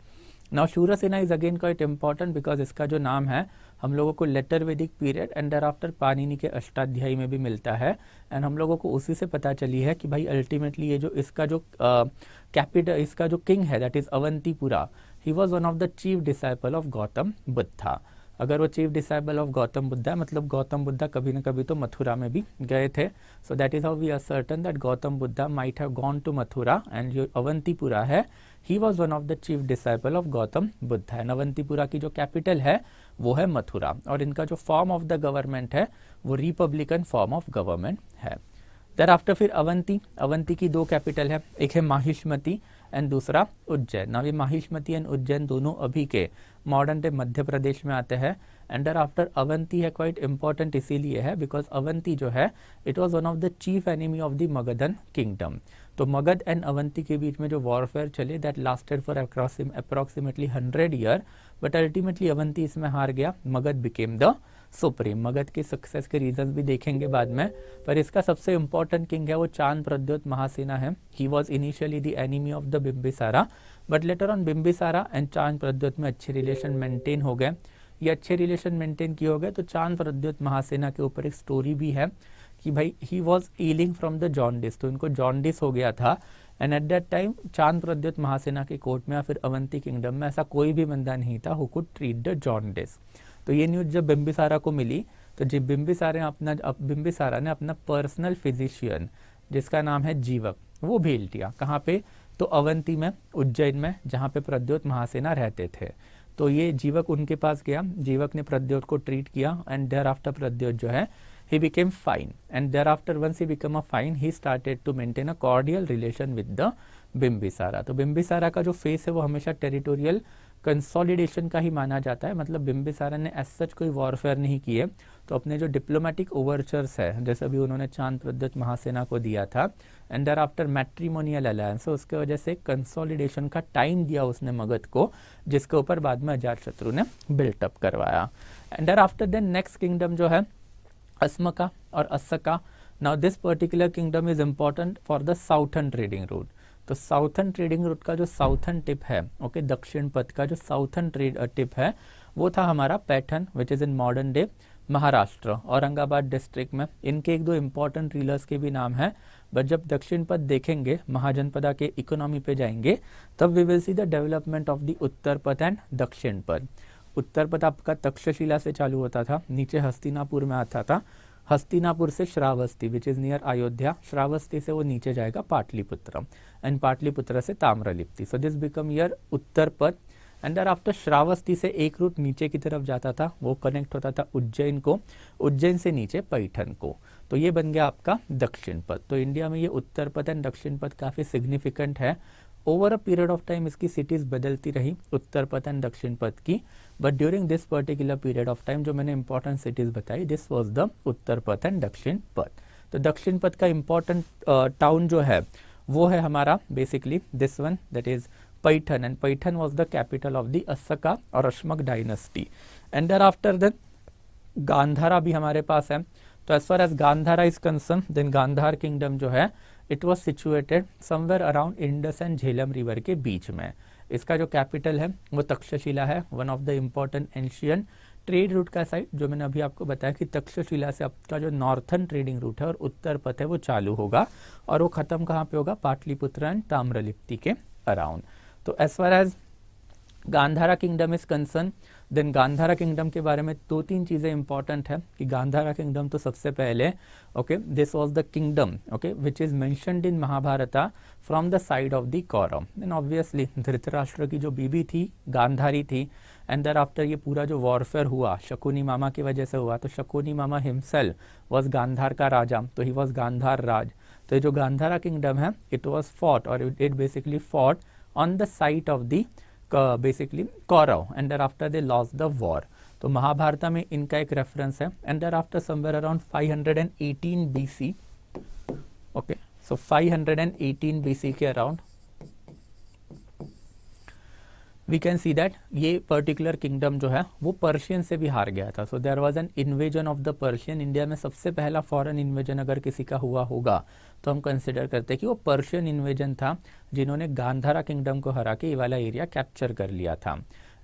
Speaker 1: Now Shurasena is again quite important because इसका जो नाम है हम लोगों को letter Vedic period and thereafter Panini के अष्टाध्यायी में भी मिलता है। एंड हम लोगों को उसी से पता चली है कि भाई अल्टीमेटली ये जो इसका जो कैपिटल इसका जो किंग है that is Avantipura, he was one of the chief disciple of Gautam Buddha. अगर वो chief disciple of Gautam Buddha मतलब गौतम बुद्धा कभी न कभी तो मथुरा में भी गए थे। So that is how we are certain that Gautam Buddha might have gone to Mathura, and जो अवंतीपुरा है he was one of the chief disciple of Gautam Buddha. And Avantipura की जो कैपिटल है वो है मथुरा, और इनका जो फॉर्म ऑफ द गवर्नमेंट है वो रिपब्लिकन फॉर्म ऑफ गवर्नमेंट है। देयरआफ्टर फिर अवंती की दो कैपिटल है, एक है माहिष्मती एंड दूसरा उज्जैन। नाउ ये माहिष्मती एंड उज्जैन दोनों अभी के मॉडर्न डे मध्य प्रदेश में आते हैं। एंड आफ्टर अवंती है क्वाइट इंपॉर्टेंट इसीलिए है बिकॉज अवंती जो है it was one of the chief enemy of the Magadhan kingdom. तो मगध एंड अवंती के बीच में जो वॉरफेयर चले that lasted for approximately 100 year, but ultimately Avanti इसमें हार गया, Magadh became the supreme. Magadh के सक्सेस के रीजन भी देखेंगे बाद में, पर इसका सबसे इंपॉर्टेंट किंग है वो चांद प्रद्योत महासेना है। He was initially the enemy of the Bimbisara, but later on Bimbisara and चांद प्रद्योत में अच्छे रिलेशन मेंटेन हो गए। ये अच्छे रिलेशन मेंटेन किए हो गए तो चांद प्रद्योत महासेना के ऊपर एक स्टोरी भी है कि भाई he was ailing from the jaundice, तो इनको जॉन्डिस हो गया था। एंड एट दैट टाइम चांद प्रद्योत महासेना के कोर्ट में या फिर अवंती किंगडम में ऐसा कोई भी बंदा नहीं था who could treat the jaundice. तो ये न्यूज जब बिंबिसारा को मिली तो जब बिंबिसारा ने अपना पर्सनल फिजिशियन जिसका नाम है जीवक वो भेज दिया। कहाँ पे? तो अवंती में, उज्जैन में, जहाँ पे प्रद्योत महासेना रहते थे। तो ये जीवक उनके पास गया, जीवक ने प्रद्योत को ट्रीट किया एंड देयर आफ्टर प्रद्योत जो है he became fine and thereafter once he became a fine he started to maintain a cordial relation with the बिंबिसारा। तो बिंबिसारा का जो फेस है वो हमेशा टेरिटोरियल कंसोलिडेशन का ही माना जाता है, मतलब बिंबिसारा ने एज सच कोई वॉरफेयर नहीं किए। तो अपने जो डिप्लोमेटिक ओवरचर्स है जैसे अभी उन्होंने चांद प्रद्योत महासेना को दिया था and there after matrimonial alliance, उसके वजह से कंसोलिडेशन का टाइम दिया उसने मगध को, जिसके ऊपर बाद में अजातशत्रु ने बिल्टअप करवाया। And there after then next kingdom जो है अस्मका और Assaka. Now this particular kingdom is important for the southern trading route. तो साउथर्न ट्रेडिंग रूट का जो साउथर्न टिप है, ओके, दक्षिण पथ का जो साउथर्न टिप है वो था हमारा Paithan, which is in modern day Maharashtra, Aurangabad district में। इनके एक दो इंपॉर्टेंट रीलर्स के भी नाम है, बट जब दक्षिण पथ देखेंगे, महाजनपदा के इकोनॉमी पे जाएंगे, तब we will see the development of the Uttarapath and दक्षिण पथ। उत्तर पथ आपका तक्षशिला से चालू होता था, नीचे हस्तिनापुर में आता था, हस्तिनापुर से Shravasti which is near Ayodhya, Shravasti से वो नीचे जाएगा पाटलिपुत्र एंड पाटलिपुत्र से Tamralipti. So this become your Uttarapath and there after Shravasti से एक रूट नीचे की तरफ जाता था, वो कनेक्ट होता था उज्जैन को, उज्जैन से नीचे पैठन को। तो ये बन गया आपका दक्षिण पथ। तो इंडिया में ये उत्तर पथ एंड दक्षिण पथ काफी सिग्निफिकेंट है। Over a period of time इसकी सिटीज बदलती रही उत्तर पथ एंड दक्षिण पथ की, but during this particular period of time जो मैंने इंपॉर्टेंट सिटीज बताई, this was the Uttarapath and दक्षिण पथ। तो दक्षिण पथ का इंपॉर्टेंट टाउन जो है वो है हमारा basically this one, that is Paithan, and Paithan was the capital of the Assaka और Ashmaka dynasty. And there after then Gandhara भी हमारे पास है। तो as far as Gandhara is concern, then Gandhar kingdom जो है it was situated somewhere around Indus and Jhelum river के बीच में। इसका जो कैपिटल है वो तक्षशिला है, one of the important ancient trade route का साइड, जो मैंने अभी आपको बताया कि तक्षशिला से आपका जो नॉर्थर्न ट्रेडिंग रूट है और उत्तर पथ है वो चालू होगा और वो खत्म कहाँ पे होगा? पाटलिपुत्र एंड ताम्रलिप्ति के अराउंड। तो as far as Gandhara kingdom is concern, then Gandhara kingdom के बारे में दो तीन चीजें इंपॉर्टेंट है कि गांधारा किंगडम तो सबसे पहले, okay, this was the kingdom, okay, which is mentioned in Mahabharata from the side of the Kaurava. Then obviously Dhritarashtra की जो बीबी थी गांधारी थी एंड देयर आफ्टर ये पूरा जो वॉरफेयर हुआ शकुनी मामा की वजह से हुआ, तो शकुनी मामा हिमसेल्फ वाज गांधार का राजा, तो ही वाज गांधार राज। तो ये जो गांधारा किंगडम है इट वाज फॉट और it basically fought on the site of the basically Kaurava and there after they lost the war. तो महाभारत में इनका एक रेफरेंस है and there after somewhere around 518 BC, okay, so 518 BC के around we can see that ये particular kingdom जो है वो पर्शियन से भी हार गया था। So there was an invasion of the Persian. India में सबसे पहला फॉरेन इन्वेजन अगर किसी का हुआ होगा तो हम कंसिडर करते हैं कि वो पर्शियन इन्वेजन था, जिन्होंने गांधारा किंगडम को हरा के ये वाला एरिया कैप्चर कर लिया था।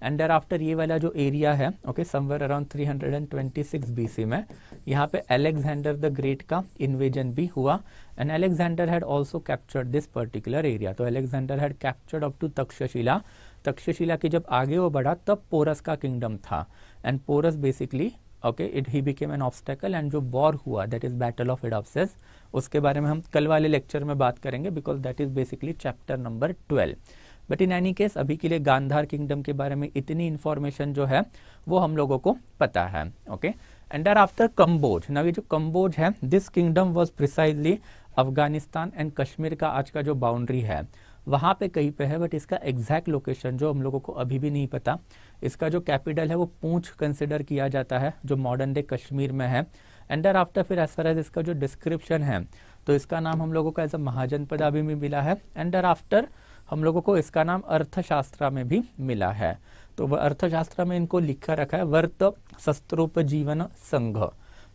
Speaker 1: एंड देयर आफ्टर ये वाला जो एरिया है, ओके, समवेयर अराउंड 326 BC में यहाँ पे अलेक्जेंडर द ग्रेट का इन्वेजन भी हुआ and Alexander had also captured this particular area. तो Alexander had captured up to Takshashila. Takshashila की जब आगे वो बढ़ा तब पोरस का किंगडम था and Porus basically, okay, it he became an obstacle and जो वॉर हुआ that is battle of Hydaspes, उसके बारे में हम कल वाले लेक्चर में बात करेंगे because that is basically chapter number 12। But in any case अभी के लिए गांधार किंगडम के बारे में इतनी इंफॉर्मेशन जो है वो हम लोगों को पता है, okay. And there after Kamboja. Now ये जो कंबोज है this kingdom was precisely Afghanistan and Kashmir का आज का जो बाउंड्री है वहाँ पे कहीं पे है, बट इसका एग्जैक्ट लोकेशन जो हम लोगों को अभी भी नहीं पता। इसका जो कैपिटल है वो पूंछ कंसिडर किया जाता है जो मॉडर्न डे कश्मीर में है। एंड देयर आफ्टर फिर एज फार एज इसका जो डिस्क्रिप्शन है तो इसका नाम हम लोगों को एज अ महाजनपदा भी मिला है एंड देयर आफ्टर हम लोगों को इसका नाम अर्थशास्त्र में भी मिला है। तो वह अर्थशास्त्र में इनको लिखा रखा है वर्त शस्त्रोपजीवन संघ।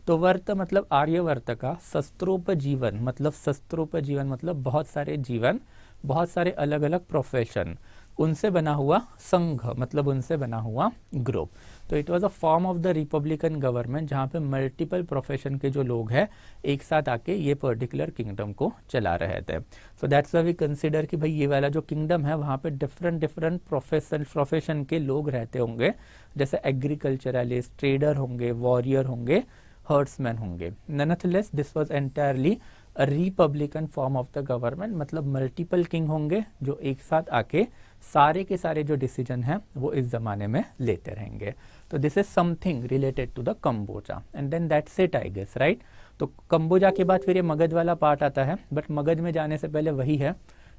Speaker 1: तो वर्त मतलब आर्यवर्त का, शस्त्रोपजीवन मतलब शस्त्रोपजीवन मतलब बहुत सारे जीवन, बहुत सारे अलग अलग प्रोफेशन। उनसे बना हुआ संघ, मतलब उनसे बना हुआ ग्रुप। तो it was a form of the republican government जहाँ पे मल्टीपल प्रोफेशन के जो लोग हैं एक साथ आके ये पर्टिकुलर किंगडम को चला रहे थे। So that's why we consider कि भाई ये वाला जो किंगडम है वहाँ पे डिफरेंट डिफरेंट प्रोफेशन के लोग रहते होंगे, जैसे एग्रीकल्चरलिस्ट, ट्रेडर होंगे, वॉरियर होंगे, हर्ड्समैन होंगे। Nonetheless this was entirely a republican form of the government, मतलब मल्टीपल किंग होंगे जो एक साथ आके सारे के सारे जो डिसीजन हैं वो इस जमाने में लेते रहेंगे। तो this is something related to the Kamboja and then that's it I guess, right. तो कंबोजा के बाद फिर ये मगध वाला पार्ट आता है, बट मगध में जाने से पहले वही है,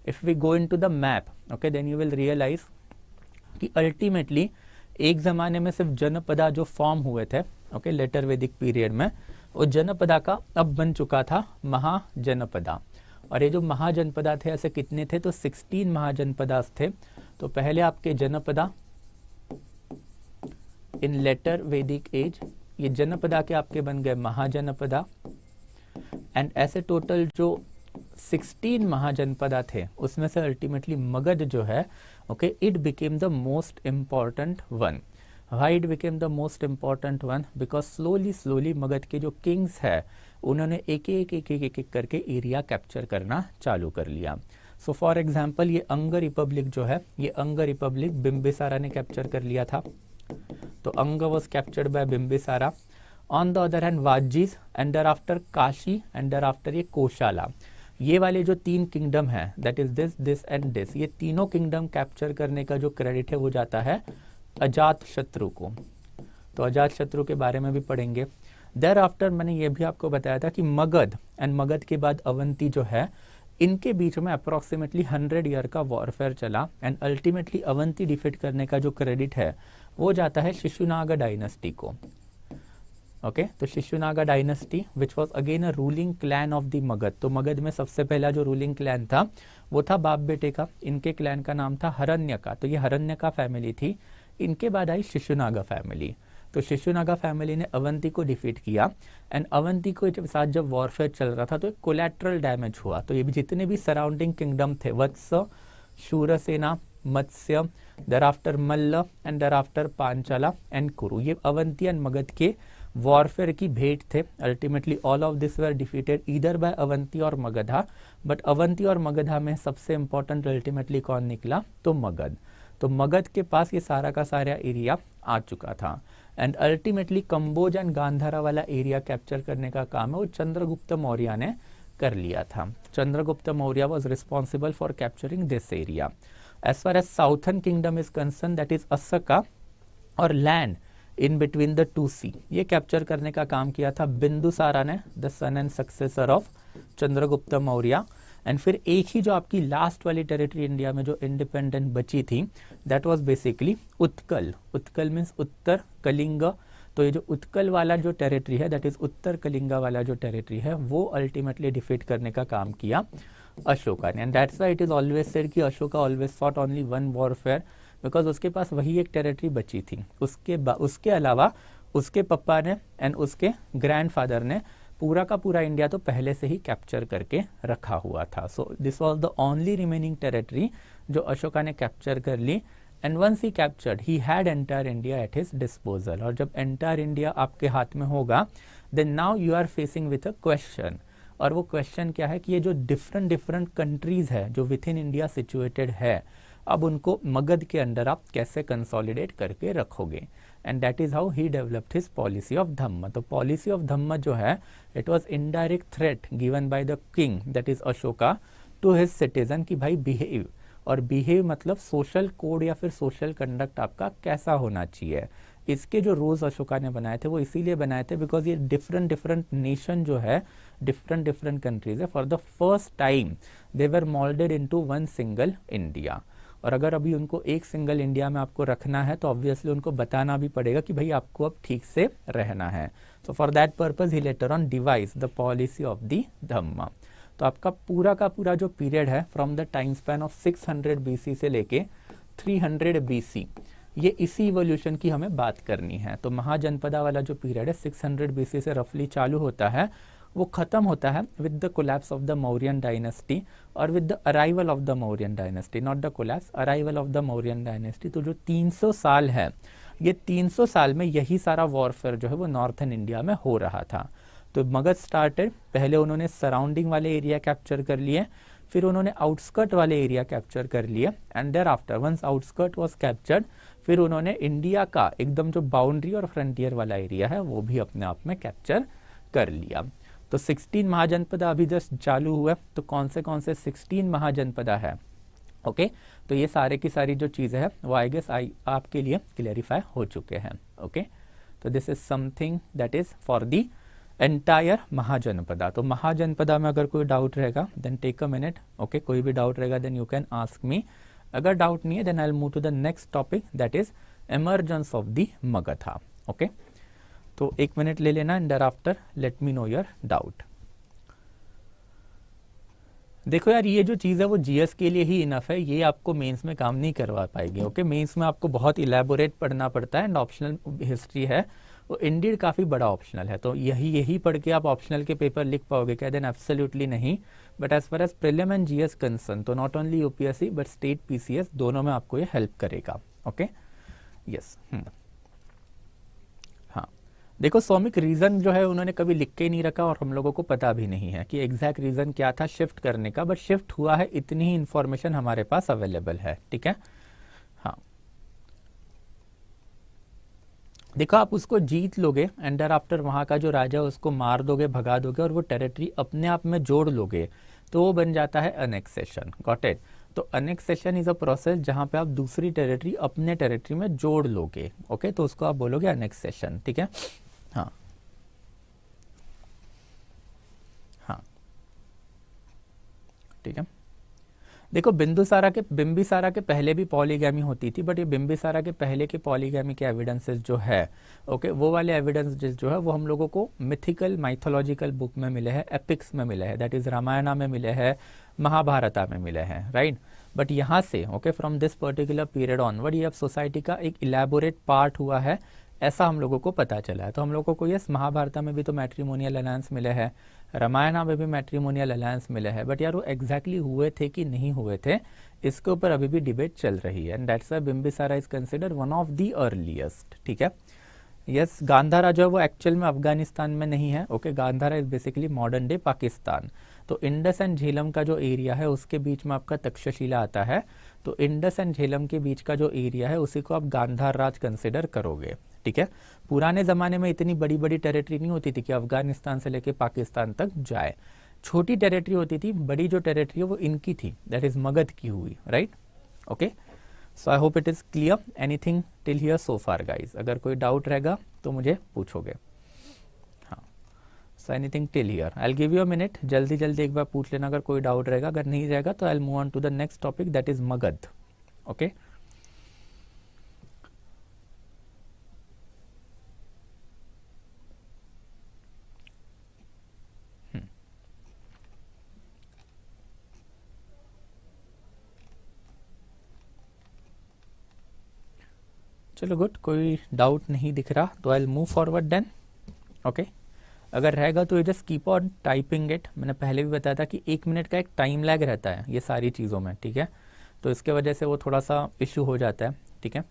Speaker 1: if we go into the map, okay, then you will realise कि अल्टीमेटली एक जमाने में सिर्फ जनपदा जो फॉर्म हुए थे, ओके, लेटर वैदिक पीरियड में, वो जनपदा का अब बन चुका था महाजनपदा। और ये जो महाजनपदा थे ऐसे कितने थे, तो 16 महाजनपदास थे। तो पहले आपके जनपदा इन लेटर वैदिक एज, ये जनपदा के आपके बन गए महाजनपदा, एंड ऐसे टोटल जो 16 महाजनपदा थे उसमें से अल्टीमेटली मगध जो है, okay, it became the most important one. Why it became the most important one? Because slowly Magadh के जो किंग्स है उन्होंने एक एक करके एरिया कैप्चर करना चालू कर लिया। सो फॉर एग्जाम्पल ये अंग रिपब्लिक जो है, ये अंग रिपब्लिक बिम्बिसारा ने कैप्चर कर लिया था। तो Anga was captured by Bimbisara. On the other hand Vajjis and there after Kashi and there after ये कोशाला, ये वाले जो 3 किंगडम है, that is this and this, ये तीनों किंगडम कैप्चर करने का जो क्रेडिट है वो जाता है अजात शत्रु को। तो अजात शत्रु के बारे में भी पढ़ेंगे। देयर आफ्टर मैंने ये भी आपको बताया था कि मगध एंड मगध के बाद अवंती जो है, इनके बीच में अप्रोक्सीमेटली 100 ईयर का वॉरफेयर चला एंड अल्टीमेटली अवंती डिफीट करने का जो क्रेडिट है वो जाता है शिशुनागा डायनेस्टी को। ओके, तो Shishunaga dynasty which was again a ruling clan of the Magadh. तो मगध में सबसे पहला जो रूलिंग क्लैन था वो था बाप बेटे का, इनके क्लैन का नाम था हरण्यका। तो ये हरण्यका फैमिली थी। इनके बाद आई शिशुनागा फैमिली। तो शिशुनागा फैमिली ने अवंती को डिफीट किया एंड अवंती को साथ जब वॉरफेयर चल रहा था तो एक कोलैटरल डैमेज हुआ। तो ये भी जितने भी सराउंडिंग किंगडम थे, वत्स, शूरसेना, मत्स्य, दराफ्टर मल्ल एंड दराफ्टर पांचाला एंड कुरु, ये अवंती एंड मगध के वॉरफेयर की भेंट थे। Ultimately all of this were defeated either by Avanti और मगधा, बट अवंती और मगधा में सबसे इंपॉर्टेंट अल्टीमेटली कौन निकला, तो मगध। तो मगध के पास ये सारा का सारा एरिया आ चुका था and ultimately Kamboj and Gandhara वाला एरिया कैप्चर करने का काम है वो चंद्रगुप्त मौर्य ने कर लिया था। Chandragupta Maurya was responsible for capturing this area. As far as southern kingdom is concerned, that is Assaka और land in between the 2 sea, ये कैप्चर करने का काम किया था बिंदुसारा ने, the son and successor of Chandragupta Maurya. And फिर एक ही जो आपकी लास्ट वाली टेरिटरी इंडिया में जो इंडिपेंडेंट बची थी, that was basically Utkal. Utkal means Uttar Kalinga. तो ये जो उत्कल वाला जो टेरिटरी है, दैट इज उत्तर कलिंगा वाला जो टेरिटरी है, वो अल्टीमेटली डिफीट करने का काम किया अशोका ने। And that's why it is always said कि Ashoka always fought only one warfare, because उसके पास वही एक टेरिटरी बची थी। उसके अलावा उसके पप्पा ने एंड उसके ग्रैंडफादर ने पूरा का पूरा इंडिया तो पहले से ही कैप्चर करके रखा हुआ था। So this was the only remaining territory जो अशोका ने कैप्चर कर ली। And once he captured he had entire India at his disposal. और जब एंटायर इंडिया आपके हाथ में होगा, then now you are facing with a question. और वो क्वेश्चन क्या है कि ये जो डिफरेंट कंट्रीज है जो विथ इन इंडिया सिचुएटेड है, अब उनको मगध के अंडर आप कैसे कंसोलिडेट करके रखोगे। And that is how he developed his policy of Dhamma. तो पॉलिसी ऑफ धम्म जो है, it was indirect threat given by the king, that is Ashoka, to his citizen कि भाई बिहेव। और बिहेव मतलब सोशल कोड या फिर सोशल कंडक्ट आपका कैसा होना चाहिए। इसके जो रूल्स अशोका ने बनाए थे वो इसीलिए बनाए थे बिकॉज ये डिफरेंट नेशन जो है, डिफरेंट कंट्रीज है, for the first time they were moulded into one single India. और अगर अभी उनको एक सिंगल इंडिया में आपको रखना है तो ऑब्वियसली उनको बताना भी पड़ेगा कि भाई आपको अब ठीक से रहना है। So for that purpose he later on devised the policy of the Dhamma. तो आपका पूरा का पूरा जो पीरियड है from the time span of 600 BC से लेके 300 BC, ये इसी इवोल्यूशन की हमें बात करनी है। तो महाजनपदा वाला जो पीरियड है 600 BC से रफली चालू होता है वो ख़त्म होता है with the collapse of the Mauryan dynasty और with the arrival of the Mauryan dynasty, not the collapse, arrival of the Mauryan dynasty. तो जो 300 साल है, ये 300 साल में यही सारा वॉरफेयर जो है वो नॉर्थन इंडिया में हो रहा था। तो मगध स्टार्टेड, पहले उन्होंने सराउंडिंग वाले एरिया कैप्चर कर लिए, फिर उन्होंने आउटस्कर्ट वाले एरिया कैप्चर कर लिए, and there after once outskirt was captured, फिर उन्होंने इंडिया का एकदम जो बाउंड्री और फ्रंटियर वाला एरिया है वो भी अपने आप में कैप्चर कर लिया। तो 16 महाजनपदा अभी जस्ट चालू हुआ, तो कौन से 16 महाजनपदा है, ओके तो ये सारे की सारी जो चीज़ें हैं वो आई गेस आपके लिए क्लियरिफाई हो चुके हैं। ओके तो this is something that is for the entire Mahajanapada. तो महाजनपदा में अगर कोई डाउट रहेगा then take a minute, okay कोई भी डाउट रहेगा then you can ask me. अगर डाउट नहीं है then I will move to the next topic that is emergence of the Magadha. Okay तो 1 मिनट ले लेना and after let me know your doubt. देखो यार ये जो चीज़ है वो जीएस के लिए ही इनफ है, ये आपको मेंस में काम नहीं करवा पाएगी। ओके मेंस में आपको बहुत इलेबोरेट पढ़ना पड़ता है, एंड ऑप्शनल हिस्ट्री है वो इंडीड काफ़ी बड़ा ऑप्शनल है, तो यही पढ़ के आप ऑप्शनल के पेपर लिख पाओगे क्या? देन एब्सोल्युटली नहीं। But as far as prelim and GS concern तो not only UPSC but state PCS दोनों में आपको ये हेल्प करेगा। ओके यस हाँ देखो सौमिक रीज़न जो है उन्होंने कभी लिख के ही नहीं रखा और हम लोगों को पता भी नहीं है कि एग्जैक्ट रीज़न क्या था शिफ्ट करने का, बट शिफ्ट हुआ है इतनी ही इंफॉर्मेशन हमारे पास अवेलेबल है। ठीक है हाँ देखो आप उसको जीत लोगे एंड आफ्टर वहाँ का जो राजा है उसको मार दोगे, भगा दोगे और वो टेरिटरी अपने आप में जोड़ लोगे, तो वो बन जाता है अनेक्सेशन। Got it? तो अनेक्सेशन इज अ प्रोसेस जहाँ पे आप दूसरी टेरिटरी अपने टेरिटरी में जोड़ लोगे। ओके तो उसको आप बोलोगे अनेक्सेशन। ठीक है हाँ हाँ ठीक है देखो बिंबिसारा के पहले भी पॉलीगैमी होती थी, बट ये बिंबिसारा के पहले के पॉलीगैमी के एविडेंसेस जो है ओके वो वाले एविडेंसेस जो है वो हम लोगों को मिथिकल माइथोलॉजिकल बुक में मिले हैं, एपिक्स में मिले हैं, दैट इज रामायणा में मिले हैं, महाभारता में मिले हैं, राइट। बट यहाँ से okay from this particular period onward ये अब सोसाइटी का एक इलेबोरेट पार्ट हुआ है, ऐसा हम लोगों को पता चला है। तो हम लोगों को यस महाभारता में भी तो मैट्रिमोनियल अलायंस मिले हैं, रामायणा में भी मैट्रिमोनियल अलायंस मिले हैं, बट यार वो एग्जैक्टली हुए थे कि नहीं हुए थे इसके ऊपर अभी भी डिबेट चल रही है, and that's why Bimbisara is considered one of the earliest. ठीक है यस गांधारा जो है वो एक्चुअल में अफगानिस्तान में नहीं है। Okay Gandhara is basically modern day Pakistan. तो इंडस एंड झेलम का जो एरिया है उसके बीच में आपका तक्षशिला आता है, तो इंडस एंड झेलम के बीच का जो एरिया है उसी को आप गांधार राज कंसिडर करोगे। ठीक है पुराने ज़माने में इतनी बड़ी बड़ी टेरिटरी नहीं होती थी कि अफगानिस्तान से लेके पाकिस्तान तक जाए, छोटी टेरिटरी होती थी, बड़ी जो टेरिटरी है वो इनकी थी, दैट इज मगध की हुई, right. Okay so I hope it is clear. Anything till here so far guys? अगर कोई डाउट रहेगा तो मुझे पूछोगे। हाँ so anything till here? I will give you a minute, जल्दी जल्दी एक बार पूछ लेना अगर कोई डाउट रहेगा, अगर नहीं रहेगा तो I will move on to the next topic that is Magadh. Okay चलो गुड, कोई डाउट नहीं दिख रहा तो I will move forward then. Okay अगर रहेगा तो ये just keep on typing it. मैंने पहले भी बताया था कि 1 मिनट का एक टाइम लैग रहता है ये सारी चीज़ों में। ठीक है तो इसके वजह से वो थोड़ा सा इश्यू हो जाता है। ठीक है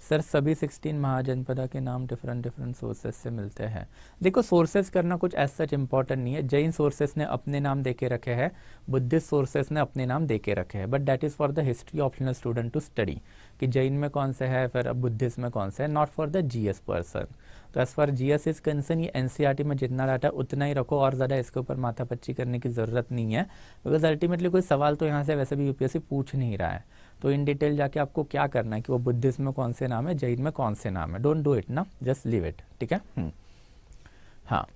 Speaker 1: सर सभी 16 महाजनपदा के नाम डिफरेंट सोर्सेज से मिलते हैं। देखो सोर्सेज करना कुछ एज सच इंपॉर्टेंट नहीं है, जैन सोर्सेज ने अपने नाम दे के रखे हैं, बुद्धिस्ट सोर्सेज ने अपने नाम दे के रखे हैं, but that is for the history optional student to study कि जैन में कौन से है फिर अब बुद्धिस्ट में कौन से है, not for the GS person. तो as far GS is concern ये एनसीईआरटी में जितना डाटा उतना ही रखो और ज़्यादा इसके ऊपर माथापच्ची करने की ज़रूरत नहीं है, बिकॉज अल्टीमेटली कोई सवाल तो यहाँ से वैसे भी यूपीएससी पूछ नहीं रहा है। तो इन डिटेल जाके आपको क्या करना है कि वो बुद्धिस्ट में कौन से नाम है, जैन में कौन से नाम है, डोंट डू इट ना, जस्ट लीव इट। ठीक है हाँ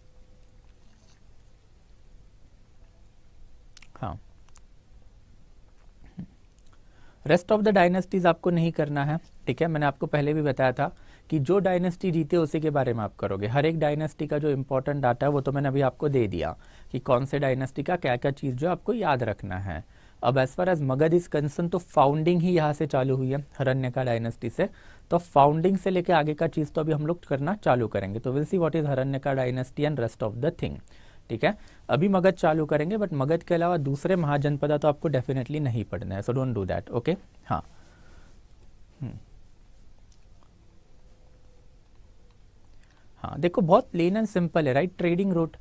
Speaker 1: हाँ रेस्ट ऑफ द डायनेस्टीज आपको नहीं करना है। ठीक है मैंने आपको पहले भी बताया था कि जो डायनेस्टी जीते उसी के बारे में आप करोगे। हर एक डायनेस्टी का जो इंपॉर्टेंट डाटा है वो तो मैंने अभी आपको दे दिया कि कौन से डायनेस्टी का क्या क्या चीज़ जो आपको याद रखना है। अब as far as Magadh is concern तो फाउंडिंग ही यहाँ से चालू हुई है हरण्यका डायनेस्टी से, तो फाउंडिंग से लेके आगे का चीज़ तो अभी हम लोग करना चालू करेंगे। तो will see what is Haryanka dynasty and rest of the thing. ठीक है, अभी मगध चालू करेंगे, बट मगध के अलावा दूसरे महाजनपदा तो आपको डेफिनेटली नहीं पढ़ना है, so don't do that. Okay, हाँ। हाँ देखो, बहुत प्लेन एंड सिंपल है, right. Trading route,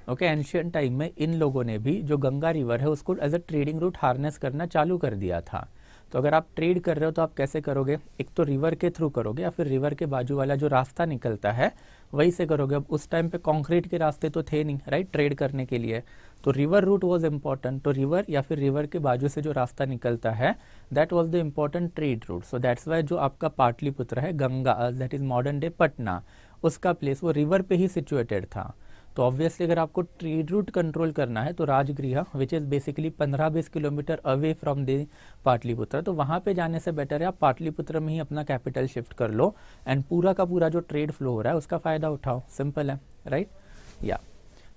Speaker 1: okay, ancient time में इन लोगों ने भी जो गंगा रिवर है उसको as a trading route harness करना चालू कर दिया था। तो अगर आप ट्रेड कर रहे हो तो आप कैसे करोगे, एक तो रिवर के थ्रू करोगे या फिर रिवर के बाजू वाला जो रास्ता निकलता है वही से करोगे। अब उस टाइम पे कंक्रीट के रास्ते तो थे नहीं, राइट, ट्रेड करने के लिए, तो रिवर रूट वाज इंपॉर्टेंट। तो रिवर या फिर रिवर के बाजू से जो रास्ता निकलता है that was the important trade route. So that's Y जो आपका पाटलिपुत्र है, Ganga, that is modern day Patna, उसका प्लेस वो रिवर पे ही सिचुएटेड था। तो ऑब्वियसली अगर आपको ट्रेड रूट कंट्रोल करना है तो Rajgriha which is basically 15-20 kilometre away from the Pataliputra, तो वहाँ पे जाने से बेटर है आप पाटलिपुत्र में ही अपना कैपिटल शिफ्ट कर लो एंड पूरा का पूरा जो ट्रेड फ्लो हो रहा है उसका फ़ायदा उठाओ। सिंपल है, राइट। या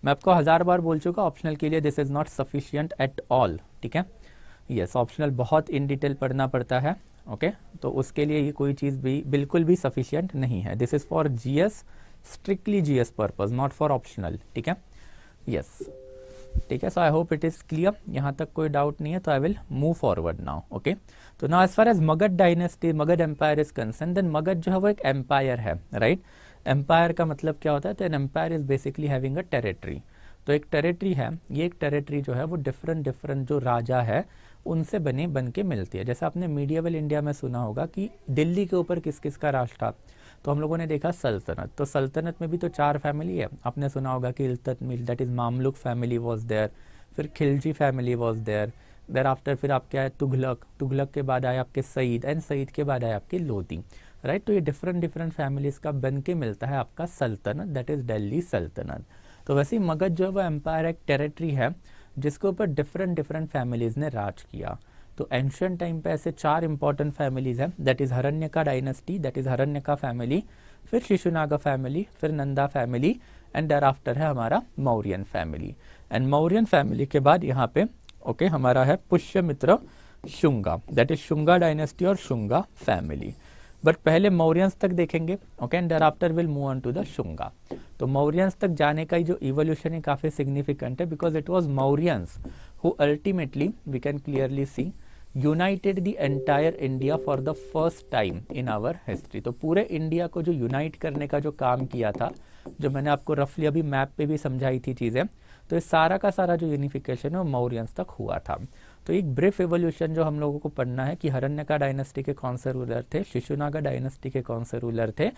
Speaker 1: मैं आपको 1000 बार बोल चुका, ऑप्शनल के लिए this is not sufficient at all, ठीक है। यस, ऑप्शनल बहुत इन डिटेल पढ़ना पड़ता है, ओके, तो उसके लिए ये कोई चीज़ भी बिल्कुल भी सफिशियंट नहीं है। This is for GS, strictly GS purpose, not for optional, ठीक है। यस, ठीक है, so I hope it is clear, यहाँ तक कोई डाउट नहीं है, तो I will move forward now. Okay, तो now as far as Magadh dynasty, Magadh empire is concern, then Magadh जो है वो एक एम्पायर है, राइट। एम्पायर का मतलब क्या होता है, तो an empire is basically having a territory. तो एक टेरिटरी है, ये एक टेरिटरी जो है वो डिफरेंट जो राजा है उनसे बन के मिलती है। जैसे आपने मीडिएवल इंडिया में सुना होगा कि दिल्ली के ऊपर किस किस का राज था, तो हम लोगों ने देखा सल्तनत। तो सल्तनत में भी तो 4 फैमिली है, आपने सुना होगा कि Iltutmish, that is Mamluk family was there, फिर Khilji family was there, there after फिर आपके आए तुगलक, तुगलक के बाद आए आपके सईद, एंड सईद के बाद आए आपके लोधी, राइट। तो ये डिफरेंट फैमिलीज का बन के मिलता है आपका सल्तनत, दैट इज दिल्ली सल्तनत। तो वैसे ही मगध जो है वो एम्पायर एक टेरिटरी है जिसके ऊपर डिफरेंट फैमिलीज ने राज किया। तो एंशियंट टाइम पे ऐसे 4 इंपॉर्टेंट फैमिलीज हैं, that is Haryanka dynasty, that is Haryanka family, फिर शिशुनागा फैमिली, फिर Nanda family, and there after है हमारा Mauryan family. And Mauryan family के बाद यहाँ पे ओके हमारा है Pushyamitra Shunga, that is Shunga dynasty और शुंगा फैमिली। बट पहले मौर्यंस तक देखेंगे, okay, and there after will move on to the Shunga. तो मौर्यंस तक जाने का जो इवोल्यूशन है काफी सिग्निफिकेंट है, because it was Mauryans who ultimately we can clearly see united the entire India for the first time in our history. तो पूरे इंडिया को जो यूनाइट करने का जो काम किया था, जो मैंने आपको रफली अभी मैप पे भी समझाई थी चीज़ें, तो इस सारा का सारा जो यूनिफिकेशन है वो मौर्यंस तक हुआ था। तो एक ब्रीफ एवोल्यूशन जो हम लोगों को पढ़ना है कि हरण्यका डायनेस्टी के कौन से रूलर थे, शिशुनागा डायनेस्टी के कौन से रूलर थे,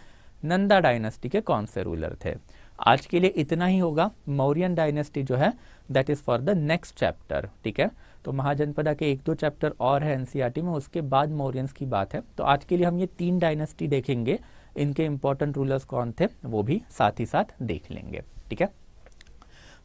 Speaker 1: नंदा डायनेस्टी के कौन से रूलर थे। आज के लिए इतना ही होगा। मौर्यन डायनेस्टी जो है that is for the next chapter, ठीक है। तो महाजनपदा के 1-2 चैप्टर और है एनसीईआरटी में, उसके बाद मौर्यंस की बात है। तो आज के लिए हम ये 3 डायनेस्टी देखेंगे, इनके इंपॉर्टेंट रूलर्स कौन थे वो भी साथ ही साथ देख लेंगे, ठीक है।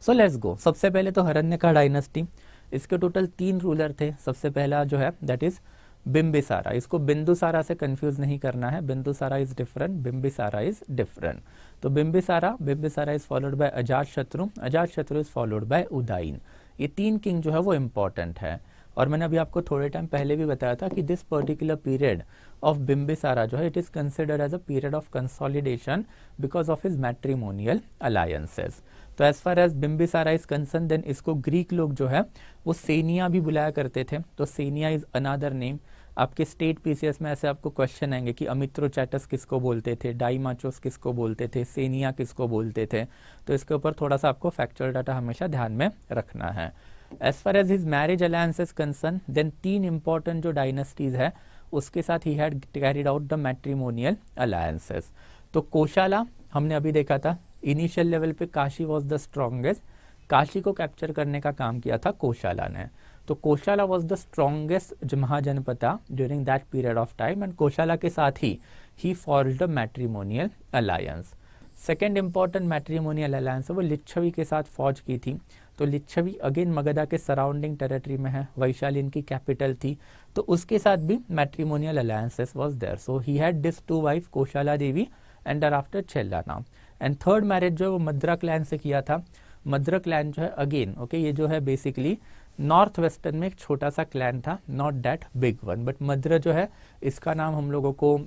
Speaker 1: So let's go. सबसे पहले तो हरण्यका डायनेस्टी, इसके टोटल 3 रूलर थे। सबसे पहला जो है दैट इज बिंबिसारा, इसको बिंदुसारा से कंफ्यूज नहीं करना है, Bindusara is different, Bimbisara is different. तो Bimbisara is followed by Ajatashatru, Ajatashatru is followed by Udayan. ये 3 किंग जो है वो इंपॉर्टेंट है। और मैंने अभी आपको थोड़े टाइम पहले भी बताया था कि this particular period of Bimbisara जो है it is considered as a period of consolidation because of his matrimonial alliances. तो as far as Bimbisara is concern, then इसको ग्रीक लोग जो है वो सेनिया भी बुलाया करते थे। तो सेनिया इज अनदर नेम। आपके स्टेट पीसीएस में ऐसे आपको क्वेश्चन आएंगे कि अमित्रोचैटस किसको बोलते थे, डाइमाचोस किसको बोलते थे, सेनिया किसको बोलते थे। तो इसके ऊपर थोड़ा सा आपको फैक्चुअल डाटा हमेशा ध्यान में रखना है। As far as his marriage alliance is concern, then 3 important जो डायनेस्टीज है उसके साथ he had carried out the matrimonial alliances. तो कोशाला हमने अभी देखा था, इनिशियल लेवल पे Kashi was the strongest, Kashi को कैप्चर करने का काम किया था कोशाला ने। तो Kosala was the strongest Mahajanapada during that period of time, and Kosala के साथ ही formed the matrimonial alliance. Second important matrimonial alliance है वो लिच्छवी के साथ फौज की थी। तो लिच्छवी अगेन मगधा के सराउंडिंग टेरिटरी में है, वैशाली इनकी कैपिटल थी, तो उसके साथ भी matrimonial alliances was there. So he had this 2 wife, Kosala Devi and thereafter Chellana. And third marriage जो है वो मद्रा क्लैन से किया था। मद्रा क्लैन जो है अगेन ओके ये जो है बेसिकली नॉर्थ वेस्टर्न में एक छोटा सा क्लैन था, not that big one, but Madra जो है इसका नाम हम लोगों को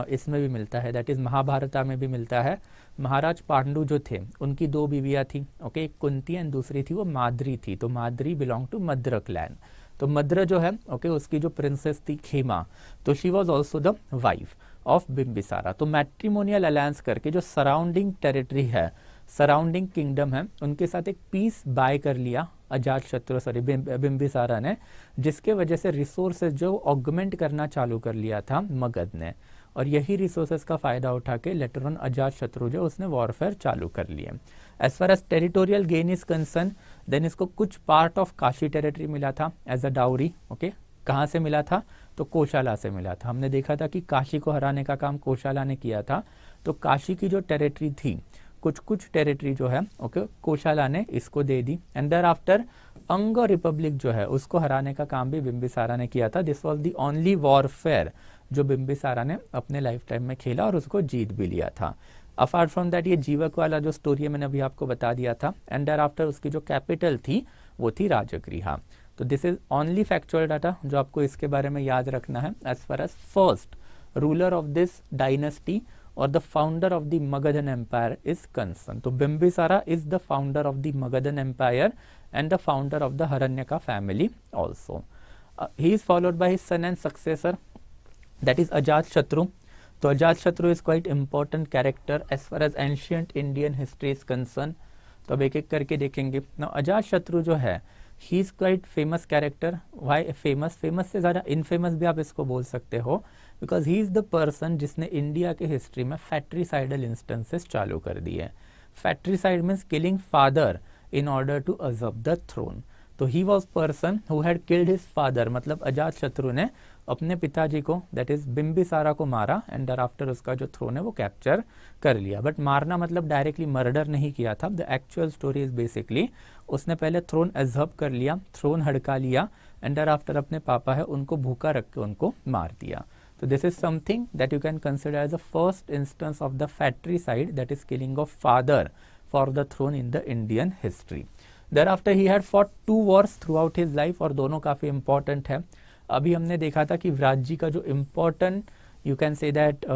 Speaker 1: इसमें भी मिलता है, दैट इज महाभारता में भी मिलता है। महाराज पांडु जो थे उनकी 2 बीवियां थी, ओके, एक कुंती एंड दूसरी थी वो माद्री थी, तो Madri belong to Madra clan. तो मद्र जो है ओके उसकी जो प्रिंसेस थी खेमा, तो she was also the wife of Bimbisara. तो मैट्रिमोनियल अलायंस करके जो सराउंडिंग टेरिटरी है, सराउंडिंग किंगडम है, उनके साथ एक पीस बाय कर लिया अजात शत्रु बिम्बिसारा ने, जिसके वजह से रिसोर्सेज जो ऑगमेंट करना चालू कर लिया था मगध ने, और यही रिसोर्सेज का फायदा उठा के लेटर ऑन अजात शत्रु जो उसने वॉरफेयर चालू कर लिए। As far as territorial gain is concern, then इसको कुछ पार्ट ऑफ काशी टेरिटरी मिला था एज अ डाउरी, ओके। कहाँ से मिला था? तो कोशाला से मिला था। हमने देखा था कि काशी को हराने का काम कोशाला ने किया था, तो काशी की जो टेरिटरी थी, कुछ कुछ टेरिटरी जो है ओके कोशाला ने इसको दे दी। एंड देयर आफ्टर अंग रिपब्लिक जो है उसको हराने का काम भी बिम्बिसारा ने किया था। This was the only warfare जो बिम्बिसारा ने अपने लाइफ टाइम में खेला और उसको जीत भी लिया था। अपार्ट फ्रॉम दैट ये जीवक वाला जो स्टोरी है मैंने अभी आपको बता दिया था। एंड देयर आफ्टर उसकी जो कैपिटल थी वो थी राजगृहा। तो this is only factual data जो आपको इसके बारे में याद रखना है as far as first ruler of this dynasty or the founder of the Magadhan Empire is concerned. तो Bimbisara is the founder of the Magadhan Empire and the founder of the Haranyaka family also. He is followed by his son and successor, that is Ajatashatru. तो Ajatashatru is quite important character as far as ancient Indian history is concerned. तो अब एक एक करके देखेंगे। Now Ajatashatru जो है he is quite famous character. Why famous? Famous से ज़्यादा इनफेमस भी आप इसको बोल सकते हो, because he is the person जिसने इंडिया के हिस्ट्री में फैट्रीसाइडल इंस्टेंसेस चालू कर दिए। Patricide means killing father in order to usurp the throne. तो he was person who had killed his father, मतलब अजात शत्रु ने अपने पिताजी को दैट इज बिम्बिसारा को मारा एंड देयर आफ्टर उसका जो थ्रोन है वो कैप्चर कर लिया। बट मारना मतलब डायरेक्टली मर्डर नहीं किया था। The actual story is basically उसने पहले थ्रोन एजर्व कर लिया, थ्रोन हड़का लिया एंड देयर आफ्टर अपने पापा है उनको भूखा रख के उनको मार दिया। So this is something that you can consider as the first instance of the fratricide, that is killing of father for the throne in the Indian history. Thereafter he had fought 2 wars throughout his life और दोनों काफ़ी important है। अभी हमने देखा था कि व्राजी का जो important you can say that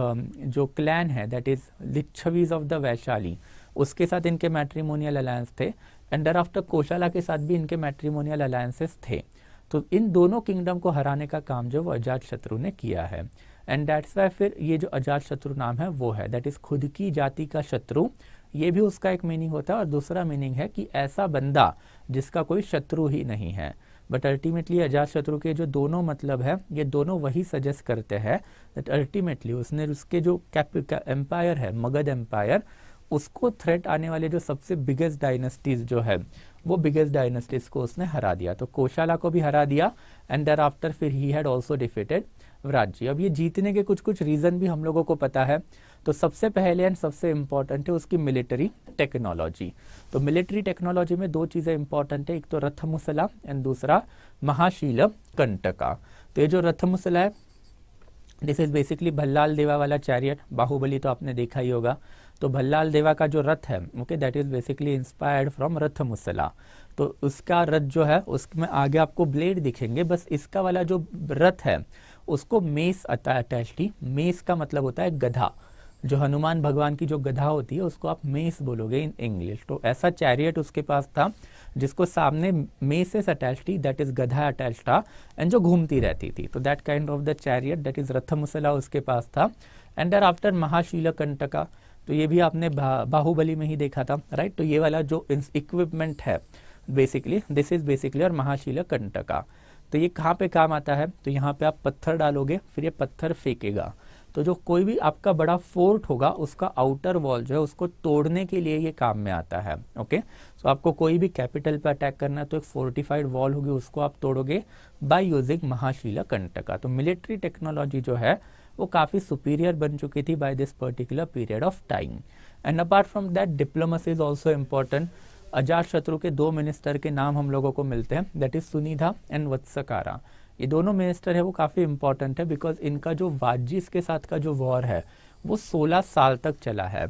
Speaker 1: जो clan है that is Licchavis of the Vaishali, उसके साथ इनके मैट्रिमोनियल अलायंस थे एंड thereafter कोशाला के साथ भी इनके मैट्रिमोनियल अलायंसेस थे। तो इन दोनों किंगडम को हराने का काम जो वो अजात शत्रु ने किया है एंड दैट्स वाई फिर ये जो अजात शत्रु नाम है वो है, दैट इज खुद की जाति का शत्रु। ये भी उसका एक मीनिंग होता है और दूसरा मीनिंग है कि ऐसा बंदा जिसका कोई शत्रु ही नहीं है। बट अल्टीमेटली अजात शत्रु के जो दोनों मतलब है ये दोनों वही सजेस्ट करते हैं दैट अल्टीमेटली उसने उसके जो एम्पायर है मगध एम्पायर, उसको थ्रेट आने वाले जो सबसे बिगेस्ट डायनेस्टीज जो है वो बिगेस्ट डायनेस्टीज को उसने हरा दिया। तो कोशाला को भी हरा दिया एंड देयर आफ्टर फिर ही हैड आल्सो डिफीटेड व्राजी। अब ये जीतने के कुछ कुछ रीजन भी हम लोगों को पता है। तो सबसे पहले एंड सबसे इंपॉर्टेंट है उसकी मिलिट्री टेक्नोलॉजी। तो मिलिट्री टेक्नोलॉजी में 2 चीजें इंपॉर्टेंट है, एक तो रथमुसला एंड दूसरा महाशील कंटका। तो ये जो रथमुसला है दिस इज बेसिकली भल्लाल देवा वाला चैरियट। बाहुबली तो आपने देखा ही होगा। तो भल्लाल देवा का जो रथ है okay that is basically inspired from Rathamusala. तो उसका रथ जो है उसमें आगे आपको ब्लेड दिखेंगे, बस इसका वाला जो रथ है उसको मेस अटैच थी। मेस का मतलब होता है गधा, जो हनुमान भगवान की जो गधा होती है उसको आप मेस बोलोगे इन इंग्लिश। तो ऐसा चैरियट उसके पास था जिसको सामने मेसेस अटैच थी, दैट इज गधा अटैच था एंड जो घूमती रहती थी। तो that kind of the chariot that is Rathamusala उसके पास था and there after Mahashilakantaka. तो ये भी आपने बाहुबली में ही देखा था, राइट। तो ये वाला जो इक्विपमेंट है बेसिकली दिस इज बेसिकली और महाशील कंटका। तो ये कहाँ पे काम आता है? तो यहाँ पे आप पत्थर डालोगे फिर ये पत्थर फेंकेगा। तो जो कोई भी आपका बड़ा फोर्ट होगा उसका आउटर वॉल जो है उसको तोड़ने के लिए ये काम में आता है। ओके सो आपको कोई भी कैपिटल पे अटैक करना है तो एक फोर्टिफाइड वॉल होगी उसको आप तोड़ोगे बाय यूजिंग महाशील कंटका। तो मिलिट्री टेक्नोलॉजी जो है वो काफ़ी सुपीरियर बन चुकी थी by this particular period of time. And apart from that diplomacy is also important. Ajatashatru के 2 मिनिस्टर के नाम हम लोगों को मिलते हैं, दैट इज सुनिधा एंड वत्सकारा। ये दोनों मिनिस्टर है वो काफ़ी इंपॉर्टेंट है बिकॉज इनका जो वाजिस के साथ का जो वॉर है वो 16 साल तक चला है।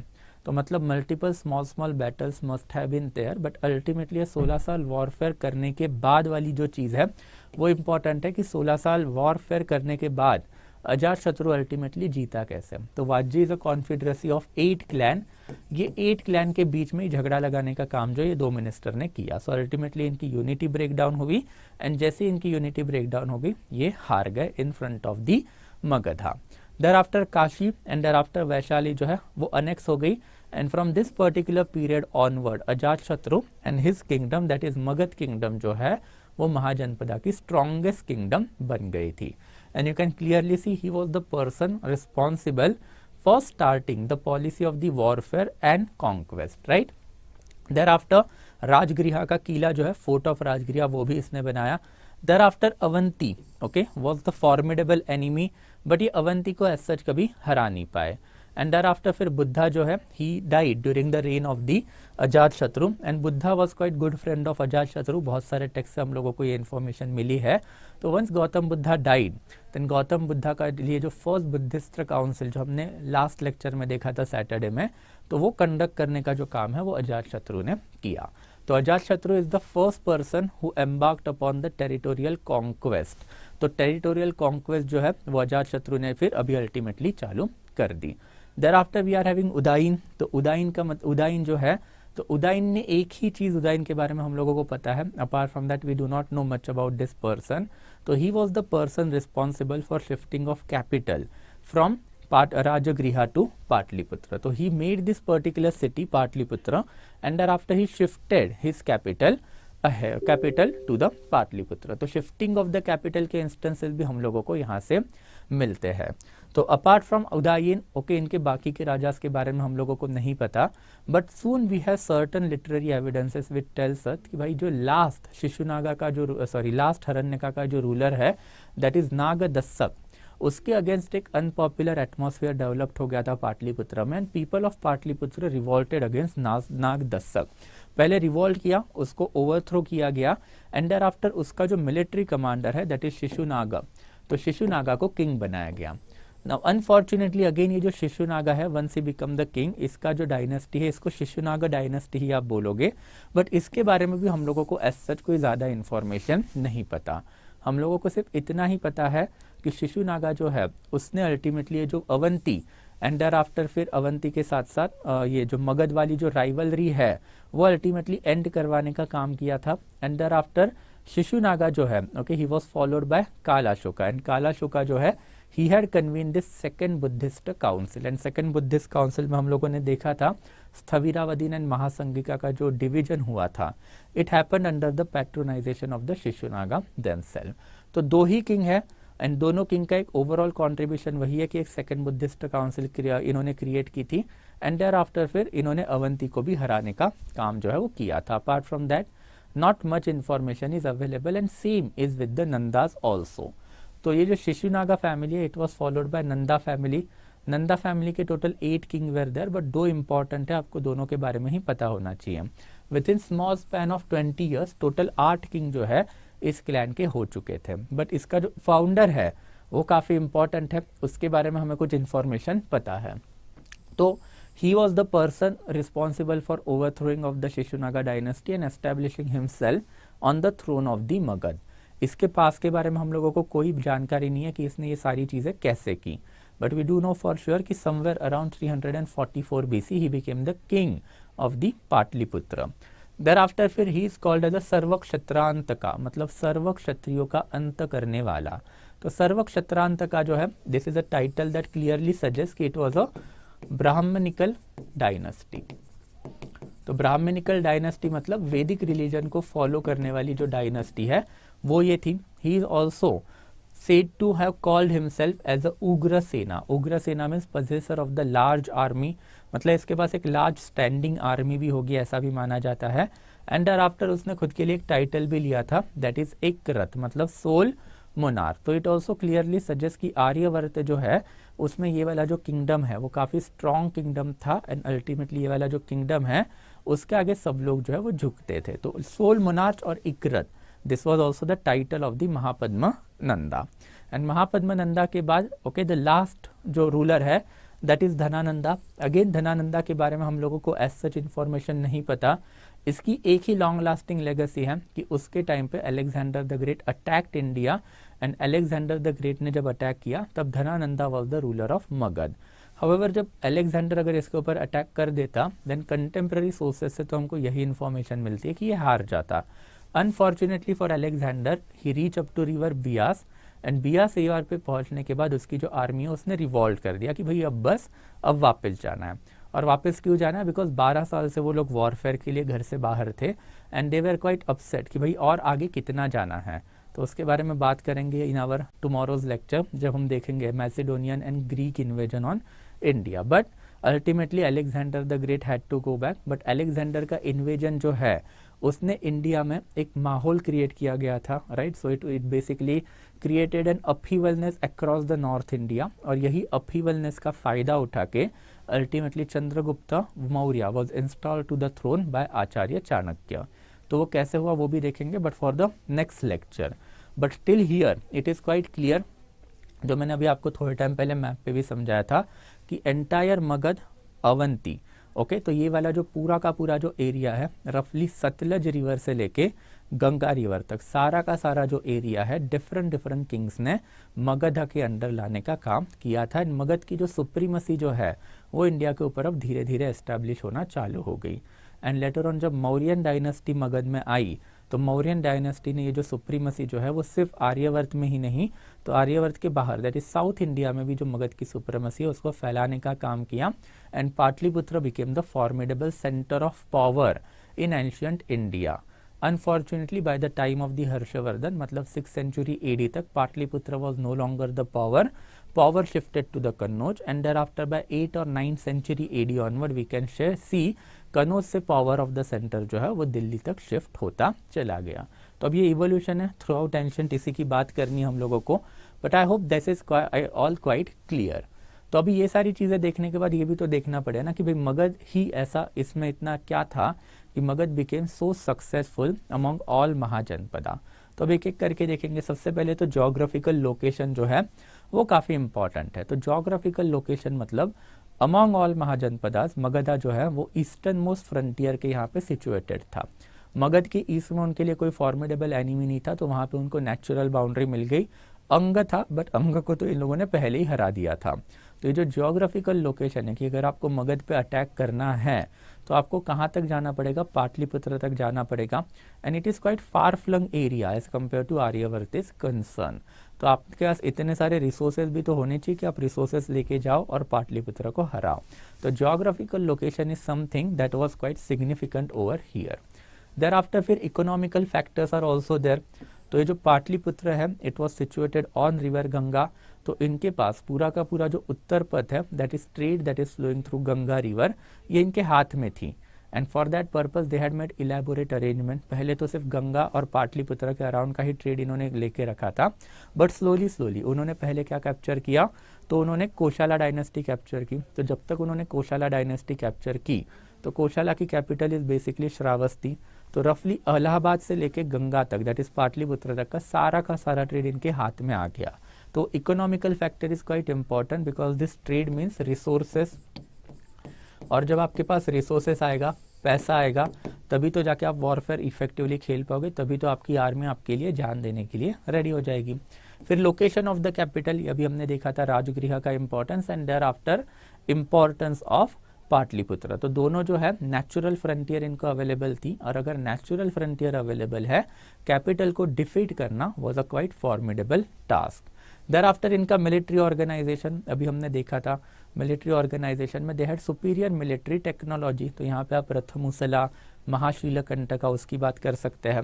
Speaker 1: तो मतलब multiple small battles must have been there, but ultimately 16 साल वॉरफेयर करने के बाद वाली जो चीज़ है वो इम्पॉर्टेंट है कि 16 साल वॉरफेयर करने के बाद अजातशत्रु अल्टीमेटली जीता कैसे। तो वाजी इज अ कॉन्फिडरेसी ऑफ 8 क्लैन, ये 8 क्लैन के बीच में झगड़ा लगाने का काम जो ये 2 मिनिस्टर ने किया। सो अल्टीमेटली इनकी यूनिटी ब्रेक डाउन हुई, एंड जैसे इनकी यूनिटी ब्रेक डाउन हो गई ये हार गए in front of the Magadha. There after Kashi and there after Vaishali जो है वो अनेक्स हो गई, and from this particular period onward Ajatashatru and his kingdom that is Magadh kingdom जो है वो महाजनपदा की स्ट्रॉन्गेस्ट किंगडम बन गई थी। And you can clearly see he was the person responsible for starting the policy of the warfare and conquest, right. Thereafter Rajgriha का किला जो है फोर्ट ऑफ राजगृह वो भी इसने बनाया। There after Avanti okay was the formidable enemy, but ये अवंती को एज सच कभी हरा नहीं पाए। एंड देर आफ्टर फिर बुद्धा जो है he died during the rain of the Ajatashatru, and Buddha was quite good friend of Ajatashatru. बहुत सारे टेक्स्ट से हम लोगों को ये इन्फॉर्मेशन मिली है। तो once Gautam Buddha died then Gautam Buddha का लिए जो फर्स्ट बुद्धिस्ट काउंसिल जो हमने लास्ट लेक्चर में देखा था सैटरडे में, तो वो कंडक्ट करने का जो काम है वो अजातशत्रु ने किया। तो Ajatashatru is the first person who embarked upon the territorial conquest. तो टेरिटोरियल कॉन्क्वेस्ट जो है वो अजातशत्रु ने फिर अभी अल्टीमेटली चालू कर दी। There after we are having Udayin. तो उदाइन का उदाइन जो है तो उदाइन ने एक ही चीज उदाइन के बारे में हम लोगों को पता है, apart from that we do not know much about this person. तो he was the person responsible for shifting of capital from Rajagriha to Pataliputra. तो he made this particular city Pataliputra, and thereafter he shifted his capital to the Pataliputra. तो shifting of the capital के instances भी हम लोगों को यहाँ से मिलते हैं। तो अपार्ट फ्रॉम उदायन ओके इनके बाकी के राजास के बारे में हम लोगों को नहीं पता, but soon we have certain literary evidences which tells us कि भाई जो लास्ट शिशुनागा का जो लास्ट हरण्यका का जो रूलर है दैट इज नागदस्सक, उसके अगेंस्ट एक अनपॉपुलर एटमॉस्फेयर डेवलप्ड हो गया था पाटलिपुत्र में, and people of Pataliputra revolted against Nagadasaka. पहले रिवोल्ट किया, उसको ओवरथ्रो किया गया, एंड देयर आफ्टर उसका जो मिलिट्री कमांडर है दैट इज शिशुनागा, तो शिशुनागा को किंग बनाया गया। नाउ अनफॉर्चुनेटली अगेन ये जो शिशुनागा है once he become the king, इसका जो डायनेस्टी है इसको शिशुनागा डायनेस्टी ही आप बोलोगे, बट इसके बारे में भी हम लोगों को एज सच कोई ज्यादा इंफॉर्मेशन नहीं पता। हम लोगों को सिर्फ इतना ही पता है कि शिशुनागा जो है उसने अल्टीमेटली जो अवंती एंड देयर आफ्टर फिर अवंती के साथ साथ ये जो मगध वाली जो राइवलरी है वो अल्टीमेटली एंड करवाने का काम किया था। एंड देयर आफ्टर शिशुनागा जो है okay he was followed by Kalashoka, and Kalashoka जो है he had convene this second Buddhist council, and second Buddhist council में हम लोगों ने देखा था स्थविरावदीन एंड महासंगिका का जो डिवीजन हुआ था, it happened under the patronization of the Shishunaga themselves. तो 2 ही किंग है, एंड दोनों किंग का एक ओवरऑल कंट्रीब्यूशन वही है कि एक सेकंड बुद्धिस्ट काउंसिल इन्होंने क्रिएट की थी, एंड देयर आफ्टर फिर इन्होंने अवंती को भी हराने का काम जो है वो किया था। Apart from that not much information is available, and same is with the Nandas also. तो ये जो शिशुनागा फैमिली है it was followed by Nanda family. Nanda family के total 8 king were there, but 2 important है, आपको दोनों के बारे में ही पता होना चाहिए। With in small span of 20 years total 8 king जो है इस क्लैन के हो चुके थे, बट इसका जो फाउंडर है वो काफी इंपॉर्टेंट है, उसके बारे में हमें कुछ इंफॉर्मेशन पता है। तो he was the person responsible for overthrowing of the Shishunaga dynasty and establishing himself on the throne of the Magad। इसके पास के बारे में हम लोगों को कोई जानकारी नहीं है कि इसने ये सारी चीजें कैसे की, but we do know for sure कि somewhere around 344 BC he became the king of the Pataliputra. thereafter फिर he is called as a Sarvakshatrantaka, मतलब सर्व क्षत्रियों का अंत करने वाला। तो सर्वक्षत्रांतका जो है this is a title that clearly suggest कि it was a Brahmanical dynasty. तो ब्राह्मणिकल डायनेस्टी मतलब वैदिक रिलीजन को फॉलो करने वाली जो डायनेस्टी है वो ये थी। He is also said to have called himself as a उग्र सेना। उग्र सेना means possessor of the large army, मतलब इसके पास एक लार्ज स्टैंडिंग आर्मी भी होगी ऐसा भी माना जाता है। एंड आफ्टर उसने खुद के लिए एक टाइटल भी लिया था दैट इज एकरथ, मतलब सोल मोनार्क। तो इट ऑल्सो क्लियरली सजेस्ट कि आर्यवर्त जो है उसमें ये वाला जो किंगडम है वो काफी स्ट्रॉन्ग किंगडम था, एंड अल्टीमेटली ये वाला जो किंगडम है उसके आगे सब लोग जो है वो झुकते थे। तो सोल मोनार्क और Ekarat this was also the title of the Mahapadma Nanda. And Mahapadma Nanda के बाद ओके द लास्ट जो रूलर है that is Dhanananda. Again Dhanananda के बारे में हम लोगों को एज सच इन्फॉर्मेशन नहीं पता। इसकी एक ही लॉन्ग लास्टिंग लेगेसी है कि उसके टाइम पे Alexander the great attacked India, and Alexander the great ने जब अटैक किया तब Dhanananda was the ruler of Magadh. However जब अलेक्जेंडर अगर इसके ऊपर अटैक कर देता देन कंटेम्प्रेरी सोर्सेज से तो हमको यही इन्फॉर्मेशन मिलती है कि ये हार जाता। Unfortunately for Alexander he reach up to river Beas, and Beas river पे पहुंचने के बाद उसकी जो आर्मी है उसने रिवॉल्ट कर दिया कि भाई अब बस अब वापस जाना है। और वापस क्यों जाना है? बिकॉज 12 साल से वो लोग वॉरफेयर के लिए घर से बाहर थे, and they were quite upset कि भाई और आगे कितना जाना है। तो उसके बारे में बात करेंगे इन आवर टुमारोज लेक्चर, जब हम देखेंगे Macedonian and Greek invasion on India. But ultimately Alexander the Great had to go back. But Alexander का इन्वेजन जो है उसने इंडिया में एक माहौल क्रिएट किया गया था, right. So it basically created an upheavalness across the north India, और यही अपहीवलनेस का फायदा उठा के ultimately Chandragupta Maurya was installed to the throne by Acharya Chanakya. तो वो कैसे हुआ वो भी देखेंगे, but for the next lecture. But till here it is quite clear, जो मैंने अभी आपको थोड़े टाइम पहले मैप पे भी समझाया था कि एंटायर मगध अवंती, ओके, तो ये वाला जो पूरा का पूरा जो एरिया है रफली सतलज रिवर से लेके गंगा रिवर तक सारा का सारा जो एरिया है डिफरेंट डिफरेंट किंग्स ने मगध के अंडर लाने का काम किया था। मगध की जो सुप्रीमसी जो है वो इंडिया के ऊपर अब धीरे धीरे एस्टेब्लिश होना चालू हो गई। एंड लेटर ऑन जब मौर्यन डायनेस्टी मगध में आई तो मौर्यन डायनेस्टी ने ये जो सुप्रीमसी जो है वो सिर्फ आर्यवर्त में ही नहीं तो आर्यवर्त के बाहर दैट इज साउथ इंडिया में भी जो मगध की सुप्रीमसी है उसको फैलाने का काम किया। And Pataliputra became the formidable centre of power in ancient India. Unfortunately by the time of the Harshavardhana, मतलब 6th century AD तक Pataliputra was no longer the power shifted to the Kannauj, and thereafter by 8th or 9th century AD onward we can see Kannauj से power of the centre जो है वो दिल्ली तक shift होता चला गया। तो अब ये इवोल्यूशन है थ्रू आउट एंशिएंट, इसी की बात करनी है हम लोगों को, but I hope this is all quite clear. तो अभी ये सारी चीजें देखने के बाद ये भी तो देखना पड़ेगा ना कि भाई मगध ही ऐसा इसमें इतना क्या था कि Magadh became so successful among all Mahajanapada. तो अब एक एक करके देखेंगे। सबसे पहले तो ज्योग्राफिकल लोकेशन जो है वो काफी इंपॉर्टेंट है। तो ज्योग्राफिकल लोकेशन मतलब अमंग ऑल महाजनपदास मगधा जो है वो ईस्टर्न मोस्ट फ्रंटियर के यहाँ पे सिचुएटेड था। मगध के ईस्ट में उनके लिए कोई फॉर्मिडेबल एनिमी नहीं था, तो वहां पे उनको नेचुरल बाउंड्री मिल गई। अंग था, बट अंग को तो इन लोगों ने पहले ही हरा दिया था। तो ये जो ज्योग्राफिकल लोकेशन है कि अगर आपको मगध पे अटैक करना है तो आपको कहाँ तक जाना पड़ेगा? पाटलिपुत्र तक जाना पड़ेगा। And it is quite far flung area as compare to Aryavarta is concern. तो आपके पास इतने सारे रिसोर्सेज भी तो होने चाहिए कि आप रिसोर्सेज लेके जाओ और पाटलिपुत्र को हराओ। तो geographical location is something that was quite significant over here. There after फिर economical factors are also there. तो ये जो पाटलिपुत्र है it was situated on river Ganga, तो इनके पास पूरा का पूरा जो उत्तर पथ है that is trade that is flowing through Ganga river, ये इनके हाथ में थी। And for that purpose they had made elaborate arrangement. पहले तो सिर्फ गंगा और पाटलिपुत्र के अराउंड का ही ट्रेड इन्होंने लेके रखा था, बट स्लोली उन्होंने पहले क्या कैप्चर किया? तो उन्होंने कोशाला डायनेस्टी कैप्चर की। तो जब तक उन्होंने कोशाला डायनेस्टी कैप्चर की तो कोशाला की कैपिटल इज बेसिकली श्रावस्ती। तो रफली इलाहाबाद से लेके गंगा तक दैट इज पाटलिपुत्र तक का सारा ट्रेड इनके हाथ में आ गया। तो economical factor is quite important because this trade means resources, और जब आपके पास रिसोर्सेस आएगा, पैसा आएगा, तभी तो जाके आप वॉरफेयर इफेक्टिवली खेल पाओगे, तभी तो आपकी आर्मी आपके लिए जान देने के लिए रेडी हो जाएगी। फिर लोकेशन ऑफ द कैपिटल, अभी हमने देखा था राजगृह का importance, and there after importance of Pataliputra. तो दोनों जो है नेचुरल फ्रंटियर इनको अवेलेबल थी, और अगर नेचुरल फ्रंटियर अवेलेबल है कैपिटल को डिफीट करना was a quite formidable task. Thereafter इनका मिलिट्री ऑर्गेनाइजेशन, अभी हमने देखा था मिलिट्री ऑर्गेनाइजेशन में they had superior military technology. तो यहाँ पे आप प्रथमुसला, महाशीलकंटका उसकी बात कर सकते हैं।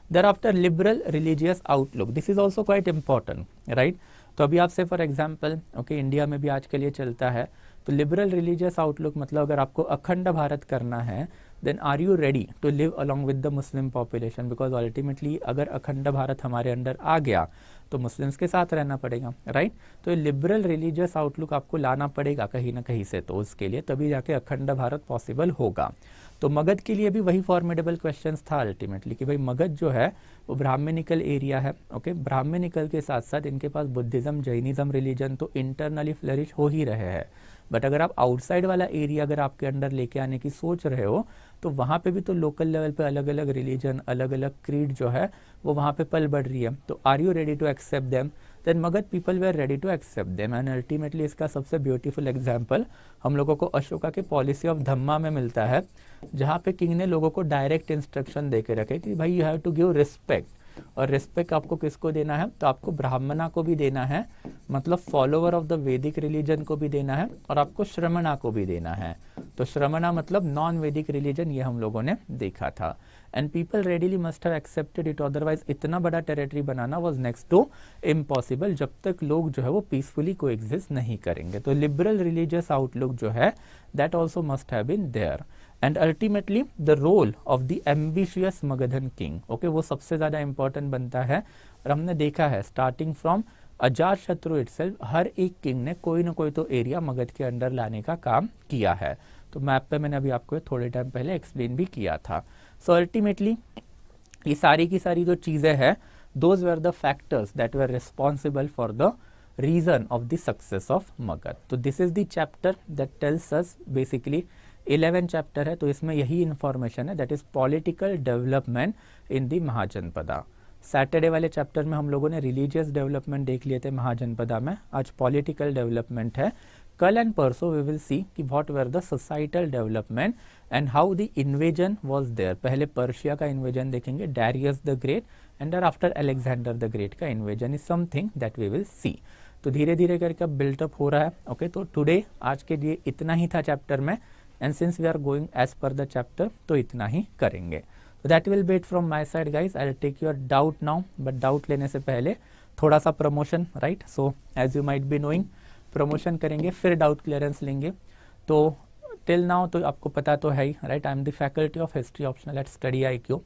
Speaker 1: Thereafter liberal religious outlook, this is also quite important, right. तो अभी आपसे फॉर एग्जाम्पल ओके इंडिया में भी आजकल ये चलता है, तो लिबरल रिलीजियस आउटलुक मतलब अगर आपको अखंड भारत करना है then are you ready to live along with the Muslim population, because ultimately अगर अखंड भारत हमारे अंडर आ गया तो मुस्लिम्स के साथ रहना पड़ेगा, राइट। तो ये लिबरल रिलीजियस आउटलुक आपको लाना पड़ेगा कहीं ना कहीं से, तो उसके लिए तभी जाके अखंड भारत पॉसिबल होगा। तो मगध के लिए भी वही फॉर्मेडेबल क्वेश्चंस था अल्टीमेटली कि भाई मगध जो है वो ब्राह्मणिकल एरिया है, ओके। ब्राह्मणिकल के साथ साथ इनके पास बुद्धिज्म जैनिज्म रिलीजन तो इंटरनली फ्लरिश हो ही रहे हैं, बट अगर आप आउटसाइड वाला एरिया अगर आपके अंडर लेके आने की सोच रहे हो तो वहाँ पे भी तो लोकल लेवल पे अलग अलग रिलीजन, अलग अलग क्रीड जो है वो वहाँ पे पल बढ़ रही है। तो are you ready to accept them? Then Magadh people were ready to accept them, and ultimately इसका सबसे ब्यूटीफुल एग्जाम्पल हम लोगों को अशोका के पॉलिसी ऑफ धम्मा में मिलता है, जहाँ पे किंग ने लोगों को डायरेक्ट इंस्ट्रक्शन दे के रखे कि भाई you have to give respect, और रिस्पेक्ट आपको किसको देना है? तो आपको ब्राह्मणा को भी देना है, मतलब फॉलोवर ऑफ द वैदिक रिलीजन को भी देना है, और आपको श्रमणा को भी देना है। तो श्रमणा मतलब नॉन वैदिक रिलीजन, ये हम लोगों ने देखा था। And people readily must have accepted it, otherwise इतना बड़ा टेरिटरी बनाना वाज नेक्स्ट टू इम्पॉसिबल, जब तक लोग जो है वो पीसफुली को एग्जिस्ट नहीं करेंगे। तो लिबरल रिलीजियस आउटलुक जो है that also must have been there. And ultimately the role of the ambitious Magadhan king, okay, वो सबसे ज्यादा इंपॉर्टेंट बनता है। और हमने देखा है स्टार्टिंग फ्रॉम अजात शत्रु इटसेल्फ, हर एक किंग ने कोई ना कोई तो एरिया मगध के अंडर लाने का काम किया है। तो मैप पे मैंने अभी आपको थोड़े टाइम पहले एक्सप्लेन भी किया था। सो अल्टीमेटली ये सारी की सारी जो चीजें हैं, those were the factors that were responsible for the reason of the success of Magadh. तो this is the chapter that tells us, basically 11 chapter है, तो इसमें यही इंफॉर्मेशन है, that is political development in the Mahajanapada. Saturday वाले चैप्टर में हम लोगों ने रिलीजियस डेवलपमेंट देख लिए थे महाजनपदा में, आज पॉलिटिकल डेवलपमेंट है। कल एंड परसों वी विल सी कि what were the societal development and how the invasion was there. पहले पर्शिया का इन्वेजन देखेंगे, Darius the great, and after Alexander the great का invasion is something that we will see. तो धीरे धीरे करके built up हो रहा है, ओके। तो टुडे आज के लिए इतना ही था चैप्टर में, and since we are going as per the chapter तो इतना ही करेंगे। So that will be it from my side guys. I'll take your doubt now, but doubt लेने से पहले थोड़ा सा promotion, right. So as you might be knowing, promotion करेंगे फिर डाउट क्लियरेंस लेंगे। तो टिल नाउ तो आपको पता तो है ही, right. I am the faculty of history optional at study IQ,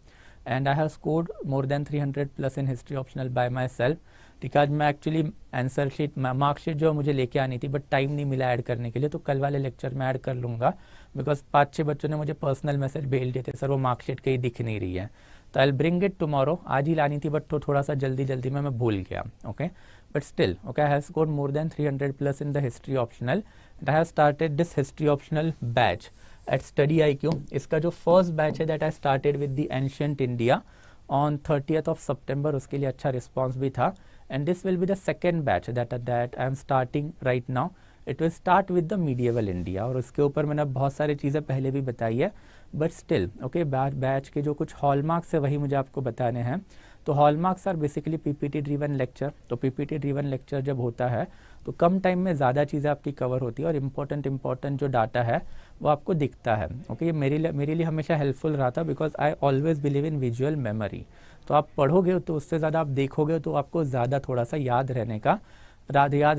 Speaker 1: and I have scored more than 300 plus in history optional by myself. ठीक है, आज मैं एक्चुअली आंसर शीट, मार्कशीट जो मुझे लेके आनी थी, बट टाइम नहीं मिला ऐड करने के लिए, तो कल वाले लेक्चर में ऐड कर लूँगा, बिकॉज 5-6 बच्चों ने मुझे पर्सनल मैसेज भेज दिए थे, सर वो मार्कशीट कहीं दिख नहीं रही है। तो आई ब्रिंग इट टुमारो, आज ही लानी थी, बट तो थोड़ा सा जल्दी में मैं भूल गया, okay. But still, okay, I have scored more than 300 plus in the history optional, and I have started this history optional batch at study IQ। इसका जो फर्स्ट बैच है that I started with the ancient India on 30th of September, उसके लिए अच्छा response भी था। And this will be the second batch that I am starting right now. It will start with the medieval India, और उसके ऊपर मैंने बहुत सारी चीज़ें पहले भी बताई है, बट स्टिल, ओके, बैच के जो कुछ हॉलमार्क्स है वही मुझे आपको बताने हैं। तो hallmarks are basically PPT driven lecture. तो PPT ड्रीवन लेक्चर जब होता है तो कम टाइम में ज़्यादा चीज़ें आपकी कवर होती है, और इम्पोर्टेंट जो डाटा है वो आपको दिखता है, ओके। ये मेरे लिए हमेशा हेल्पफुल रहा था, because I always believe in visual memory. तो आप पढ़ोगे तो उससे ज़्यादा आप देखोगे तो आपको ज़्यादा थोड़ा सा याद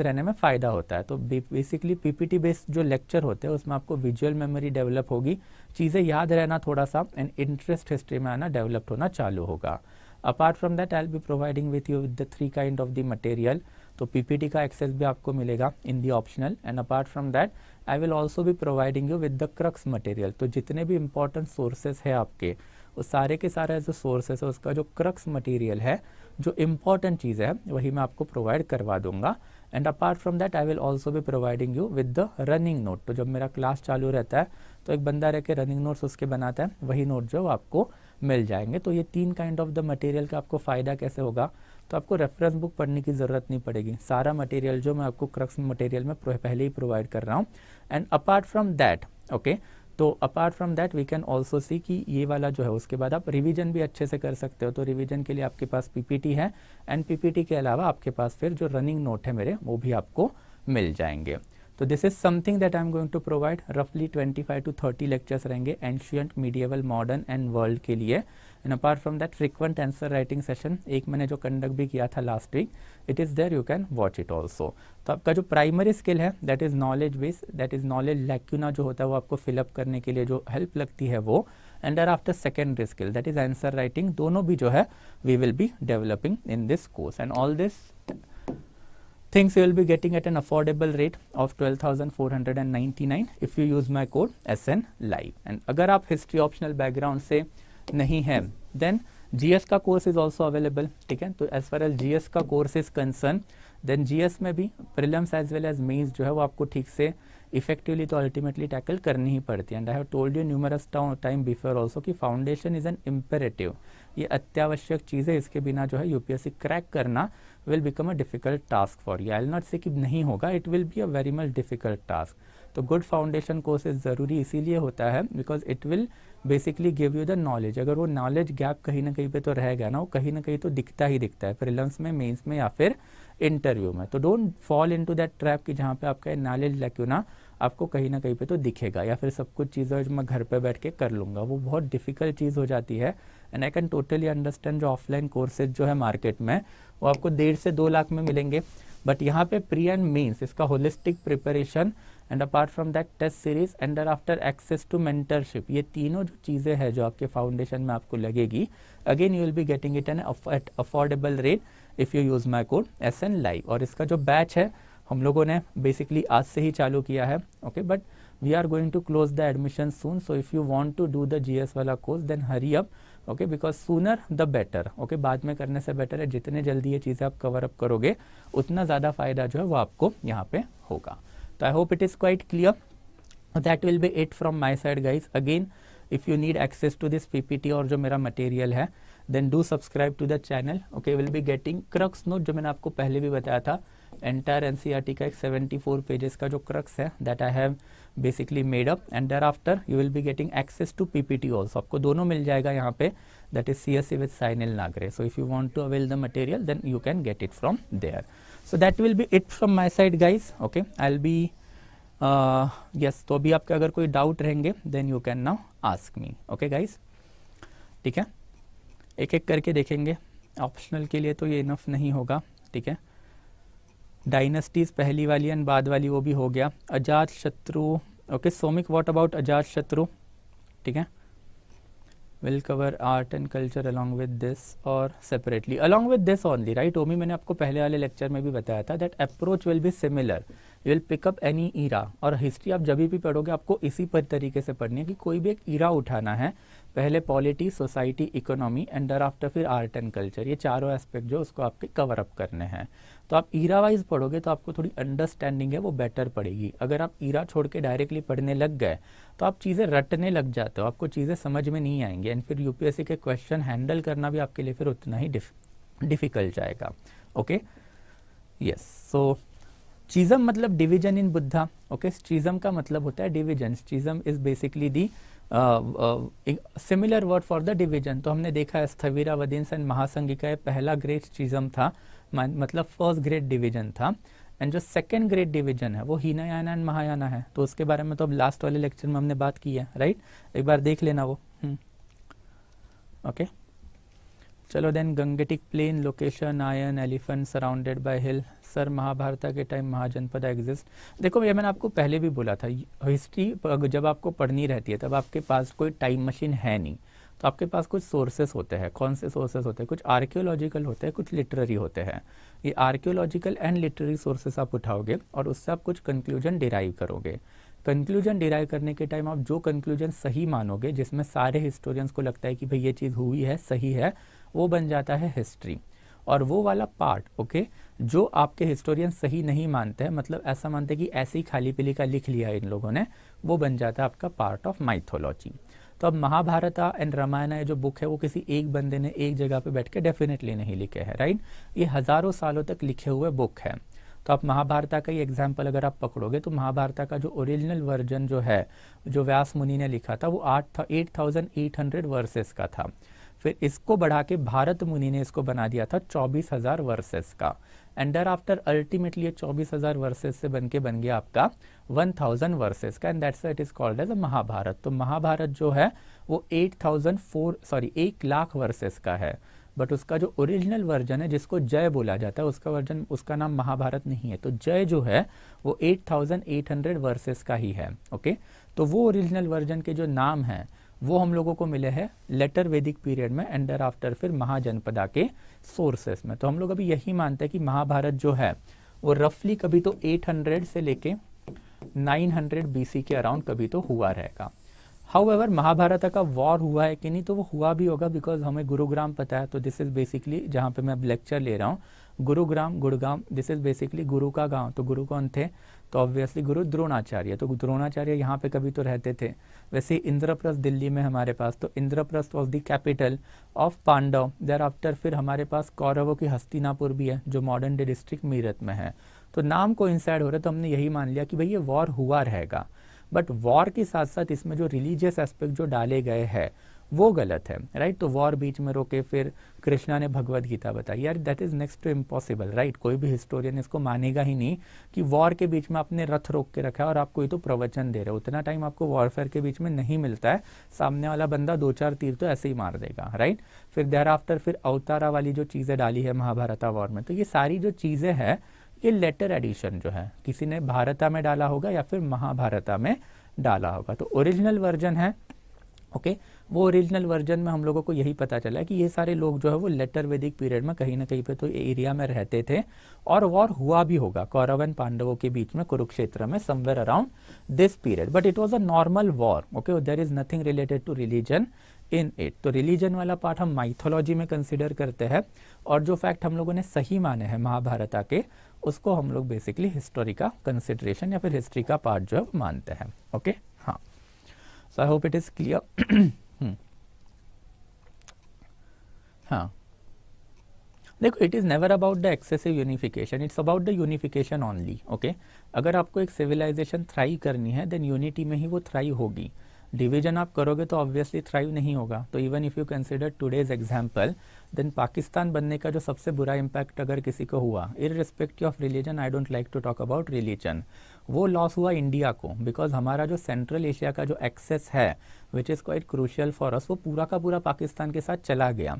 Speaker 1: रहने में फ़ायदा होता है। तो बेसिकली PPT बेस्ड जो लेक्चर होते हैं उसमें आपको विजुअल मेमोरी डेवलप होगी, चीज़ें याद रहना थोड़ा सा, एंड इंटरेस्ट हिस्ट्री में आना डेवलप होना चालू होगा। Apart from that I will be providing with you with the 3 kind of the material. तो PPT का एक्सेस भी आपको मिलेगा in the optional, and apart from that I will also भी providing you with the crux material. तो जितने भी important sources है आपके, वो सारे के सारे जो सोर्सेस है उसका जो क्रक्स मटेरियल है, जो इम्पॉर्टेंट चीज़ है, वही मैं आपको प्रोवाइड करवा दूंगा। And apart from that I will also भी providing you with the running note. तो जब मेरा क्लास चालू रहता है तो एक बंदा रह के रनिंग नोट्स उसके बनाता है, वही नोट जो आपको मिल जाएंगे। तो ये 3 काइंड ऑफ द मटेरियल का आपको फ़ायदा कैसे होगा? तो आपको रेफरेंस बुक पढ़ने की ज़रूरत नहीं पड़ेगी, सारा मटेरियल जो मैं आपको क्रक्स मटेरियल में पहले ही प्रोवाइड कर रहा हूँ। And apart from that, okay, तो apart from that we can also see कि ये वाला जो है उसके बाद आप रिवीजन भी अच्छे से कर सकते हो। तो रिवीजन के लिए आपके पास PPT है, एंड PPT के अलावा आपके पास फिर जो रनिंग नोट है मेरे, वो भी आपको मिल जाएंगे। तो this is something that I am going to provide. रफली 25 to 30 लेक्चर्स रहेंगे ancient, medieval, modern and world के लिए। And apart from that frequent answer writing session एक मैंने जो कंडक्ट भी किया था last week, it is there, you can watch it also. तो आपका जो प्राइमरी स्किल है that is knowledge base, that is knowledge lacuna जो होता है वो आपको फिलअप करने के लिए जो हेल्प लगती है वो, and there after secondary skill that is answer writing, दोनों भी जो है we will be developing in this course and all this things you will be getting at an affordable rate of 12,499 if you use my code SN Live. And अगर आप history optional background से नहीं है then GS का course is also available, ठीक है. तो as far as GS का course is concerned then GS में भी prelims as well as mains जो है वो आपको ठीक से इफेक्टिवली तो अल्टीमेटली टैकल करनी ही पड़ती है. And I have told you numerous time before also कि फाउंडेशन इज एन इम्पेरेटिव, ये अत्यावश्यक चीज़ है, इसके बिना जो है यूपीएससी क्रैक करना will become a difficult task for you. I will not से कि नहीं होगा, it will be a very much difficult task. तो गुड फाउंडेशन कोर्सेज ज़रूरी इसीलिए होता है because it will basically give you the knowledge. अगर वो नॉलेज गैप कहीं ना कहीं पे तो रहेगा ना, वो कहीं ना कहीं तो दिखता ही दिखता है प्रीलिम्स में, मेंस में या फिर इंटरव्यू में. तो don't fall into that trap कि जहाँ पे आपका नॉलेज लैक्यूना आपको कहीं ना कहीं पे तो दिखेगा या फिर सब कुछ चीज़ें जो मैं घर पे बैठ के कर लूँगा, वो बहुत डिफिकल्ट चीज़ हो जाती है. And I can totally understand जो ऑफलाइन कोर्सेज जो है मार्केट में वो आपको 1.5 से 2 लाख में मिलेंगे, बट यहाँ पे प्री एंड मेंस इसका holistic preparation and apart from that test series and there after access to mentorship, ये तीनों जो चीज़ें हैं जो आपके फाउंडेशन में आपको लगेगी, again you will be getting it an at affordable rate if you use my code SN Live. और इसका जो बैच है हम लोगों ने बेसिकली आज से ही चालू किया है, okay, but we are going to close the admission soon. So if you want to do the GS वाला course then hurry up, okay, because sooner the better, okay, बाद में करने से बेटर है. जितने जल्दी ये चीज़ें आप कवर अप करोगे उतना ज़्यादा फायदा जो है वो आपको यहाँ पे होगा. तो I hope it is quite clear. That will be it from my side guys. Again if you need access to this PPT और जो मेरा मटेरियल है then do subscribe to the channel, okay. Will be getting crux note जो मैंने आपको पहले भी बताया था, एंटायर NCERT का एक 74 पेजेस का जो क्रक्स है that I have basically made up and there after you will be getting access to PPT also. आपको दोनों मिल जाएगा यहाँ पे, that is CSE with Sainil Nagare. So if you want to avail the material then you can get it from there. So that will be it from my side guys, okay. I will be yes. तो अभी आपके अगर कोई doubt रहेंगे then you can now ask me, okay guys, ठीक है. एक एक करके देखेंगे, ऑप्शनल के लिए तो ये इनफ नहीं होगा, ठीक है. डायनेस्टीज पहली वाली एंड बाद वाली वो भी हो गया. अजात शत्रु, ओके. सोमिक व्हाट अबाउट अजात शत्रु, ठीक है. Will cover art and culture along with this और separately along with this only, right. ओमी मैंने आपको पहले वाले लेक्चर में भी बताया था that approach will be similar, you will pick up any era. और हिस्ट्री आप जब भी पढ़ोगे आपको इसी तरीके से पढ़नी है कि कोई भी एक ईरा उठाना है, पहले polity, society, economy and there after फिर आर्ट एंड कल्चर, ये चारों एस्पेक्ट जो उसको आपके कवर अप करने हैं. तो आप ईरा वाइज पढ़ोगे तो आपको थोड़ी अंडरस्टैंडिंग है वो बेटर पड़ेगी. अगर आप ईरा छोड़ के डायरेक्टली पढ़ने लग गए तो आप चीज़ें रटने लग जाते हो, आपको चीज़ें समझ में नहीं आएंगी एंड फिर यूपीएससी के क्वेश्चन हैंडल करना भी आपके लिए फिर उतना ही डिफिकल्ट जाएगा, ओके. यस. सो चीज़म मतलब division in Buddha, okay. Schism का मतलब होता है division. Schism is basically the similar word for the division. तो हमने देखा है स्थविरावदिन्स एंड महासंघिका पहला ग्रेड चीज़म था, मतलब फर्स्ट ग्रेड डिवीजन था. एंड जो सेकेंड ग्रेड डिवीजन है वो हीनयाना एंड महायाना है. तो उसके बारे में तो अब लास्ट वाले लेक्चर में हमने बात की है, राइट. एक बार देख लेना वो, ओके. चलो then gangetic plain, location, iron, elephant surrounded by hill. Sir Mahabharata के टाइम महाजनपद एग्जिस्ट. देखो ये मैंने आपको पहले भी बोला था, हिस्ट्री जब आपको पढ़नी रहती है तब आपके पास कोई टाइम मशीन है नहीं, तो आपके पास कुछ सोर्सेस होते हैं. कौन से सोर्सेस होते हैं? कुछ आर्कियोलॉजिकल होते हैं, कुछ लिटरेरी होते हैं. ये आर्कियोलॉजिकल एंड लिटरेरी सोर्सेस आप उठाओगे और उससे आप कुछ कंक्लूजन डिराइव करोगे. कंक्लूजन डिराइव करने के टाइम आप जो कंक्लूजन सही मानोगे, जिसमें सारे हिस्टोरियंस को लगता है कि भाई ये चीज़ हुई है, सही है, वो बन जाता है हिस्ट्री. और वो वाला पार्ट, ओके, जो आपके हिस्टोरियन सही नहीं मानते हैं, मतलब ऐसा मानते हैं कि ऐसे ही खाली पीली का लिख लिया इन लोगों ने, वो बन जाता है आपका पार्ट ऑफ माइथोलॉजी. तो अब महाभारत एंड रामायण ये जो बुक है वो किसी एक बंदे ने एक जगह पे बैठ के डेफिनेटली नहीं लिखे हैं, राइट. ये हज़ारों सालों तक लिखे हुए बुक है. तो आप महाभारत का ही एग्जाम्पल अगर आप पकड़ोगे तो महाभारत का जो ओरिजिनल वर्जन जो है, जो व्यास मुनि ने लिखा था, वो 8,800 वर्सेस का था. फिर इसको बढ़ा के भारत मुनि ने इसको बना दिया था 24,000 वर्सेस का. एंड देयर आफ्टर अल्टीमेटली ये 24,000 वर्सेस से बन गया आपका 1,000 वर्सेस का. And that's it is called as a Mahabharata. तो महाभारत जो है वो 1 लाख वर्सेस का है. बट उसका जो ओरिजिनल वर्जन है, जिसको जय बोला जाता है, उसका वर्जन, उसका नाम महाभारत नहीं है. तो जय जो है वो 8,800 वर्सेस का ही है, ओके. तो वो ओरिजिनल वर्जन के जो नाम है वो हम लोगों को मिले हैं लेटर वैदिक पीरियड में एंड देयर आफ्टर फिर महाजनपदा के सोर्सेस में। तो हम लोग अभी यही मानते हैं कि महाभारत जो है वो रफली कभी तो 800 से लेके 900 बीसी के अराउंड कभी तो हुआ रहेगा। हाउएवर महाभारत का वॉर हुआ है कि नहीं, तो वो हुआ भी होगा बिकॉज हमें गुरुग्राम पता है। तो दिस इज बेसिकली जहाँ पे मैं अब लेक्चर ले रहा हूँ, Gurugram Gurgaon, this is basically गुरु का गांव। तो गुरु कौन थे, तो ऑब्वियसली गुरु द्रोणाचार्य। तो द्रोणाचार्य यहाँ पे कभी तो रहते थे। वैसे इंद्रप्रस्थ दिल्ली में हमारे पास, तो Indraprastha was the capital of Pandav. There after फिर हमारे पास कौरवों की हस्तिनापुर भी है जो मॉडर्न डे डिस्ट्रिक्ट मीरठ में है। तो नाम को इंसाइड हो रहा है, तो हमने यही मान लिया कि भाई ये वॉर हुआ रहेगा। बट वॉर के साथ साथ इसमें जो रिलीजियस एस्पेक्ट जो डाले गए हैं वो गलत है, राइट। तो वॉर बीच में रोके, फिर कृष्णा ने भगवत गीता बताई, यार that is next to impossible, right. कोई भी हिस्टोरियन इसको मानेगा ही नहीं कि वॉर के बीच में आपने रथ रोक के रखा है और आप कोई तो प्रवचन दे रहे हो। उतना टाइम आपको वॉरफेयर के बीच में नहीं मिलता है, सामने वाला बंदा 2-4 तीर तो ऐसे ही मार देगा, राइट। फिर देयर आफ्टर फिर अवतारा वाली जो चीजें डाली है महाभारत वॉर में, तो ये सारी जो चीजें हैं ये लेटर एडिशन जो है किसी ने भारता में डाला होगा या फिर महाभारता में डाला होगा। तो ओरिजिनल वर्जन है, ओके। वो ओरिजिनल वर्जन में हम लोगों को यही पता चला कि ये सारे लोग जो है वो लेटर वैदिक पीरियड में कहीं ना कहीं पे तो एरिया में रहते थे और वॉर हुआ भी होगा कौरव एंड पांडवों के बीच में कुरुक्षेत्र में somewhere around this period. But it was a normal war, okay. There is nothing related to religion in it. तो रिलीजन वाला पार्ट हम माइथोलॉजी में कंसिडर करते हैं और जो फैक्ट हम लोगों ने सही माने हैं महाभारत के, उसको हम लोग बेसिकली हिस्टोरी का कंसिडरेशन या फिर हिस्ट्री का पार्ट जो है मानते हैं, ओके। हाँ, so I hope it is clear. हाँ, देखो it is never about the excessive unification, it's about the unification only, okay. अगर आपको एक सिविलाइजेशन थ्राइव करनी है देन यूनिटी में ही वो थ्राइव होगी। डिवीजन आप करोगे तो ऑब्वियसली थ्राइव नहीं होगा। तो even if you consider today's example, then Pakistan बनने का जो सबसे बुरा इम्पैक्ट अगर किसी को हुआ, irrespective of religion, I don't like to talk about religion, वो लॉस हुआ इंडिया को, बिकॉज हमारा जो सेंट्रल एशिया का जो एक्सेस है which is quite crucial for us, वो पूरा का पूरा पाकिस्तान के साथ चला गया।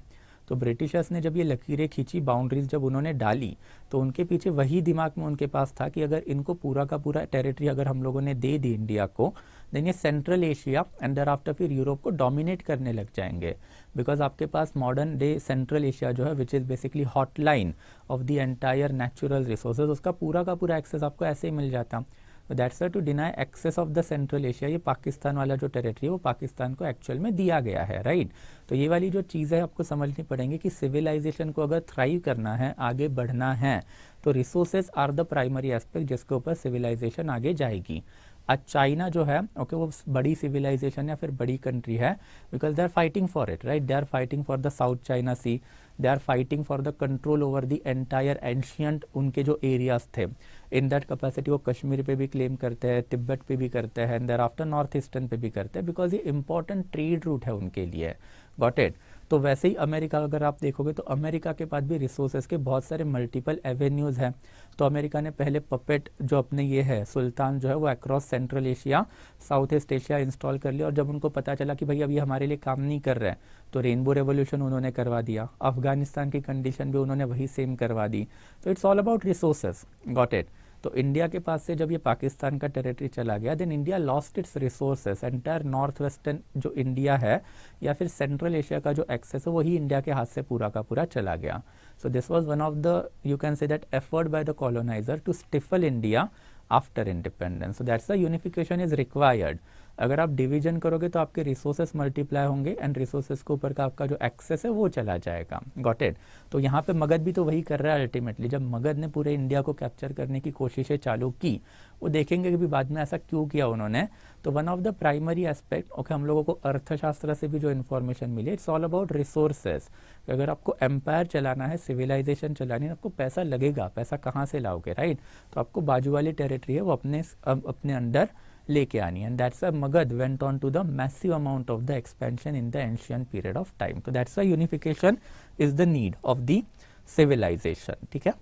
Speaker 1: तो ब्रिटिशर्स ने जब ये लकीरें खींची, बाउंड्रीज जब उन्होंने डाली, तो उनके पीछे वही दिमाग में उनके पास था कि अगर इनको पूरा का पूरा टेरिटरी अगर हम लोगों ने दे दी इंडिया को, देन ये central Asia and there after फिर यूरोप को डोमिनेट करने लग जाएंगे। बिकॉज आपके पास मॉडर्न डे सेंट्रल एशिया जो है which is basically hotline of the entire natural resources, उसका पूरा का पूरा एक्सेस आपको ऐसे ही मिल जाता। That's to deny access of the central Asia, ये पाकिस्तान वाला जो टेरिटरी है वो पाकिस्तान को एक्चुअल में दिया गया है, राइट। तो ये वाली जो चीज़ें आपको समझनी पड़ेंगी कि सिविलाइजेशन को अगर थ्राइव करना है, आगे बढ़ना है, तो resources are the primary aspect जिसके ऊपर सिविलाइजेशन आगे जाएगी। आज चाइना जो है, ओके, वो बड़ी सिविलाइजेशन या फिर बड़ी कंट्री है because they are fighting for it, right. They are fighting for the south China sea, they are fighting for the control over the entire ancient उनके जो एरियाज थे। इन दैट कैपेसिटी वो कश्मीर पे भी क्लेम करते हैं, तिब्बत पे भी करते हैं, and there after north eastern पे भी करते हैं बिकॉज ये इंपॉर्टेंट ट्रेड रूट है उनके लिए, गॉट इट। तो वैसे ही अमेरिका अगर आप देखोगे तो अमेरिका के पास भी रिसोर्सेज के बहुत सारे मल्टीपल एवेन्यूज़ हैं। तो अमेरिका ने पहले पपेट जो अपने ये है सुल्तान जो है वो across central Asia, south east Asia install कर लिया, और जब उनको पता चला कि भाई अब ये हमारे लिए काम नहीं कर रहे हैं तो रेनबो रेवोल्यूशन उन्होंने करवा दिया। अफगानिस्तान की कंडीशन भी उन्होंने वही सेम करवा दी। तो it's all about resources, got it. तो इंडिया के पास से जब ये पाकिस्तान का टेरिटरी चला गया, then India lost its resources. Entire north western जो इंडिया है या फिर सेंट्रल एशिया का जो एक्सेस है वही इंडिया के हाथ से पूरा का पूरा चला गया। So this was one of the, you can say that, effort by the coloniser to stifle India after independence. So that's the unification is required. अगर आप डिवीजन करोगे तो आपके रिसोर्सेस मल्टीप्लाई होंगे एंड रिसोर्सेस के ऊपर का आपका जो एक्सेस है वो चला जाएगा, गॉट इट। तो यहाँ पे मगध भी तो वही कर रहा है अल्टीमेटली। जब मगध ने पूरे इंडिया को कैप्चर करने की कोशिशें चालू की, वो देखेंगे कि भी बाद में ऐसा क्यों किया उन्होंने। तो one of the primary aspect, okay, हम लोगों को अर्थशास्त्र से भी जो इन्फॉर्मेशन मिली, इट्स ऑल अबाउट रिसोर्सेज। अगर आपको एम्पायर चलाना है, सिविलाइजेशन चलानी है, आपको पैसा लगेगा, पैसा कहाँ से लाओगे, राइट। तो आपको बाजू वाली टेरिटरी है वो अपने अंडर लेके आनी है। And that's why Magadha went on to the massive amount of the expansion in the ancient period of time. तो that's why unification is the need of the civilization, ठीक है।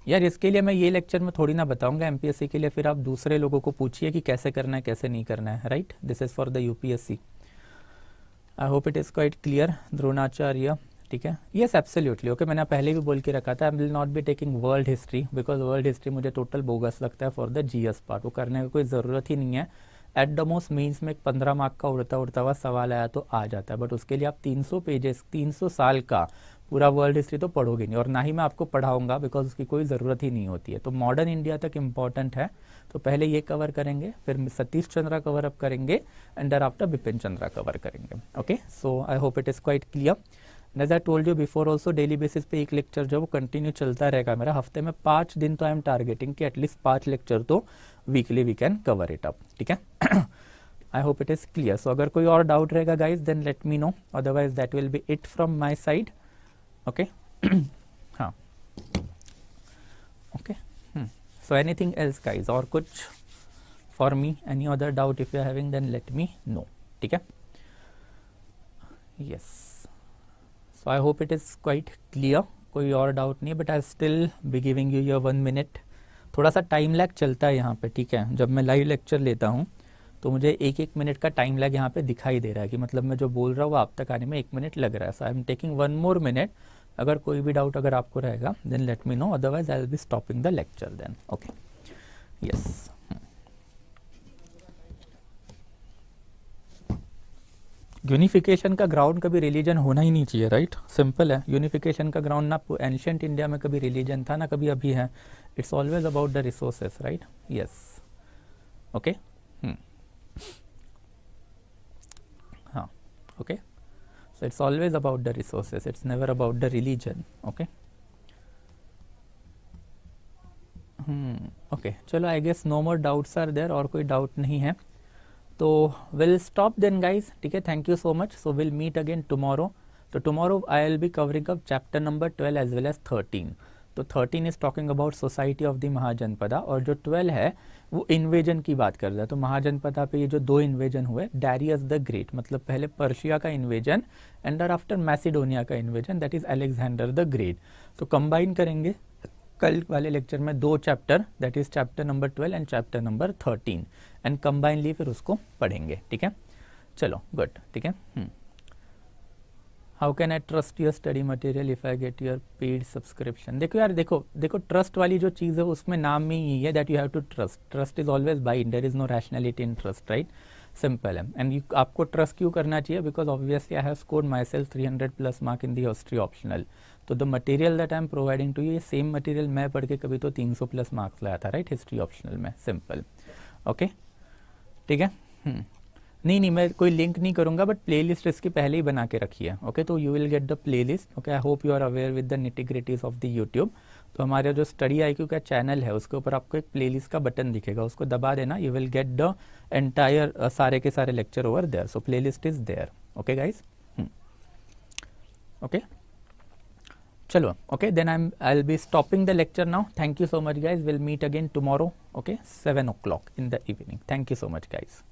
Speaker 1: यार इसके लिए मैं ये लेक्चर में थोड़ी ना बताऊंगा एमपीएससी के लिए, फिर आप दूसरे लोगों को पूछिए कि कैसे करना है कैसे नहीं करना है, right. This is for the UPSC. I hope it is quite clear. Dronacharya, ठीक है, यस एब्सोल्युटली, ओके। मैंने पहले भी बोल के रखा था, I will not be taking world history because world history मुझे टोटल बोगस लगता है फॉर द जीएस पार्ट, वो करने की कोई ज़रूरत ही नहीं है। एट द मोस्ट मेंस में एक 15 मार्क का उड़ता हुआ सवाल आया तो आ जाता है, बट उसके लिए आप 300 पेजेस 300 साल का पूरा वर्ल्ड हिस्ट्री तो पढ़ोगे नहीं, और ना ही मैं आपको पढ़ाऊंगा बिकॉज उसकी कोई ज़रूरत ही नहीं होती है। तो मॉडर्न इंडिया तक इम्पॉर्टेंट है, तो पहले ये कवर करेंगे, फिर सतीश चंद्रा कवर अप करेंगे, and there after Bipin Chandra cover करेंगे। Okay, so I hope it is quite clear. As I told you before also, daily basis पे एक लेक्चर जो वो कंटिन्यू चलता रहेगा मेरा, हफ्ते में 5 दिन तो आई एम टारगेटिंग कि एटलीस्ट 5 लेक्चर तो weekly we can cover it up, ठीक है। I hope it is clear. So अगर कोई और डाउट रहेगा guys then let me know, otherwise that will be it from my side. Okay, हाँ, okay, so anything else guys, और कुछ for me, any other doubt if you are having then let me know, ठीक है। Yes, so I hope it is quite clear, कोई और doubt नहीं है, but I still be giving you your 1 minute. थोड़ा सा टाइम लैग चलता है यहाँ पे, ठीक है। जब मैं लाइव लेक्चर लेता हूँ तो मुझे 1-1 मिनट का टाइम लैग यहाँ पे दिखाई दे रहा है कि मतलब मैं जो बोल रहा हूँ वो आप तक आने में 1 मिनट लग रहा है। So I am taking 1 more minute. अगर कोई भी डाउट अगर आपको रहेगा then let me know, otherwise I will be stopping the lecture then. Okay, yes. Unification का ग्राउंड कभी रिलीजन होना ही नहीं चाहिए, राइट? सिंपल है। यूनिफिकेशन का ग्राउंड ना एंशिएंट इंडिया में कभी रिलीजन था ना कभी अभी है। It's always about the resources, right? Yes, okay, हाँ, okay, so it's always about the resources, it's never about the religion. Okay, okay, चलो, I guess no more doubts are there, और कोई डाउट नहीं है तो विल स्टॉप देन गाइज, ठीक है। Thank you so much. So will meet again tomorrow. तो tomorrow I will be covering up chapter number 12 as well as 13। तो 13 is talking about society of the Mahajanapada, और जो 12 है वो इन्वेजन की बात कर रहा है। तो महाजनपदा पे ये जो 2 इन्वेजन हुए, डारियस द ग्रेट, मतलब पहले पर्शिया का इन्वेजन एंड आफ्टर मैसिडोनिया का invasion, that is Alexander the great. तो कंबाइन करेंगे कल वाले लेक्चर में 2 chapter, that is chapter number 12 and chapter number 13, and combinedly फिर उसको पढ़ेंगे, ठीक है। चलो, गुड, ठीक है। How can I trust your study material if I get your paid subscription? देखो यार, देखो ट्रस्ट वाली जो चीज़ है उसमें नाम में ही है that you have to trust. Trust is always bind, there is no rationality in trust, right? Simple है। एंड आपको ट्रस्ट क्यों करना चाहिए? Because obviously I have scored myself 300+ mark in the history optional. तो the material that I am providing to you, ये same material मैं पढ़ के कभी तो 300+ मार्क्स लाया था, राइट? हिस्ट्री ऑप्शनल में, सिंपल। ओके, ठीक है। नहीं, मैं कोई लिंक नहीं करूंगा, बट प्लेलिस्ट इसकी पहले ही बना के रखी है। ओके, तो you will get the playlist. Okay, I hope you are aware with the nitty gritties of the YouTube. तो हमारा जो स्टडी IQ का चैनल है उसके ऊपर आपको एक प्लेलिस्ट का बटन दिखेगा, उसको दबा देना, you will get the entire सारे के सारे lecture over there. So playlist is there. Okay guys, okay, चलो, okay, then I will be stopping the lecture now. Thank you so much guys, will meet again tomorrow, okay, 7 o'clock in the evening. Thank you so much guys.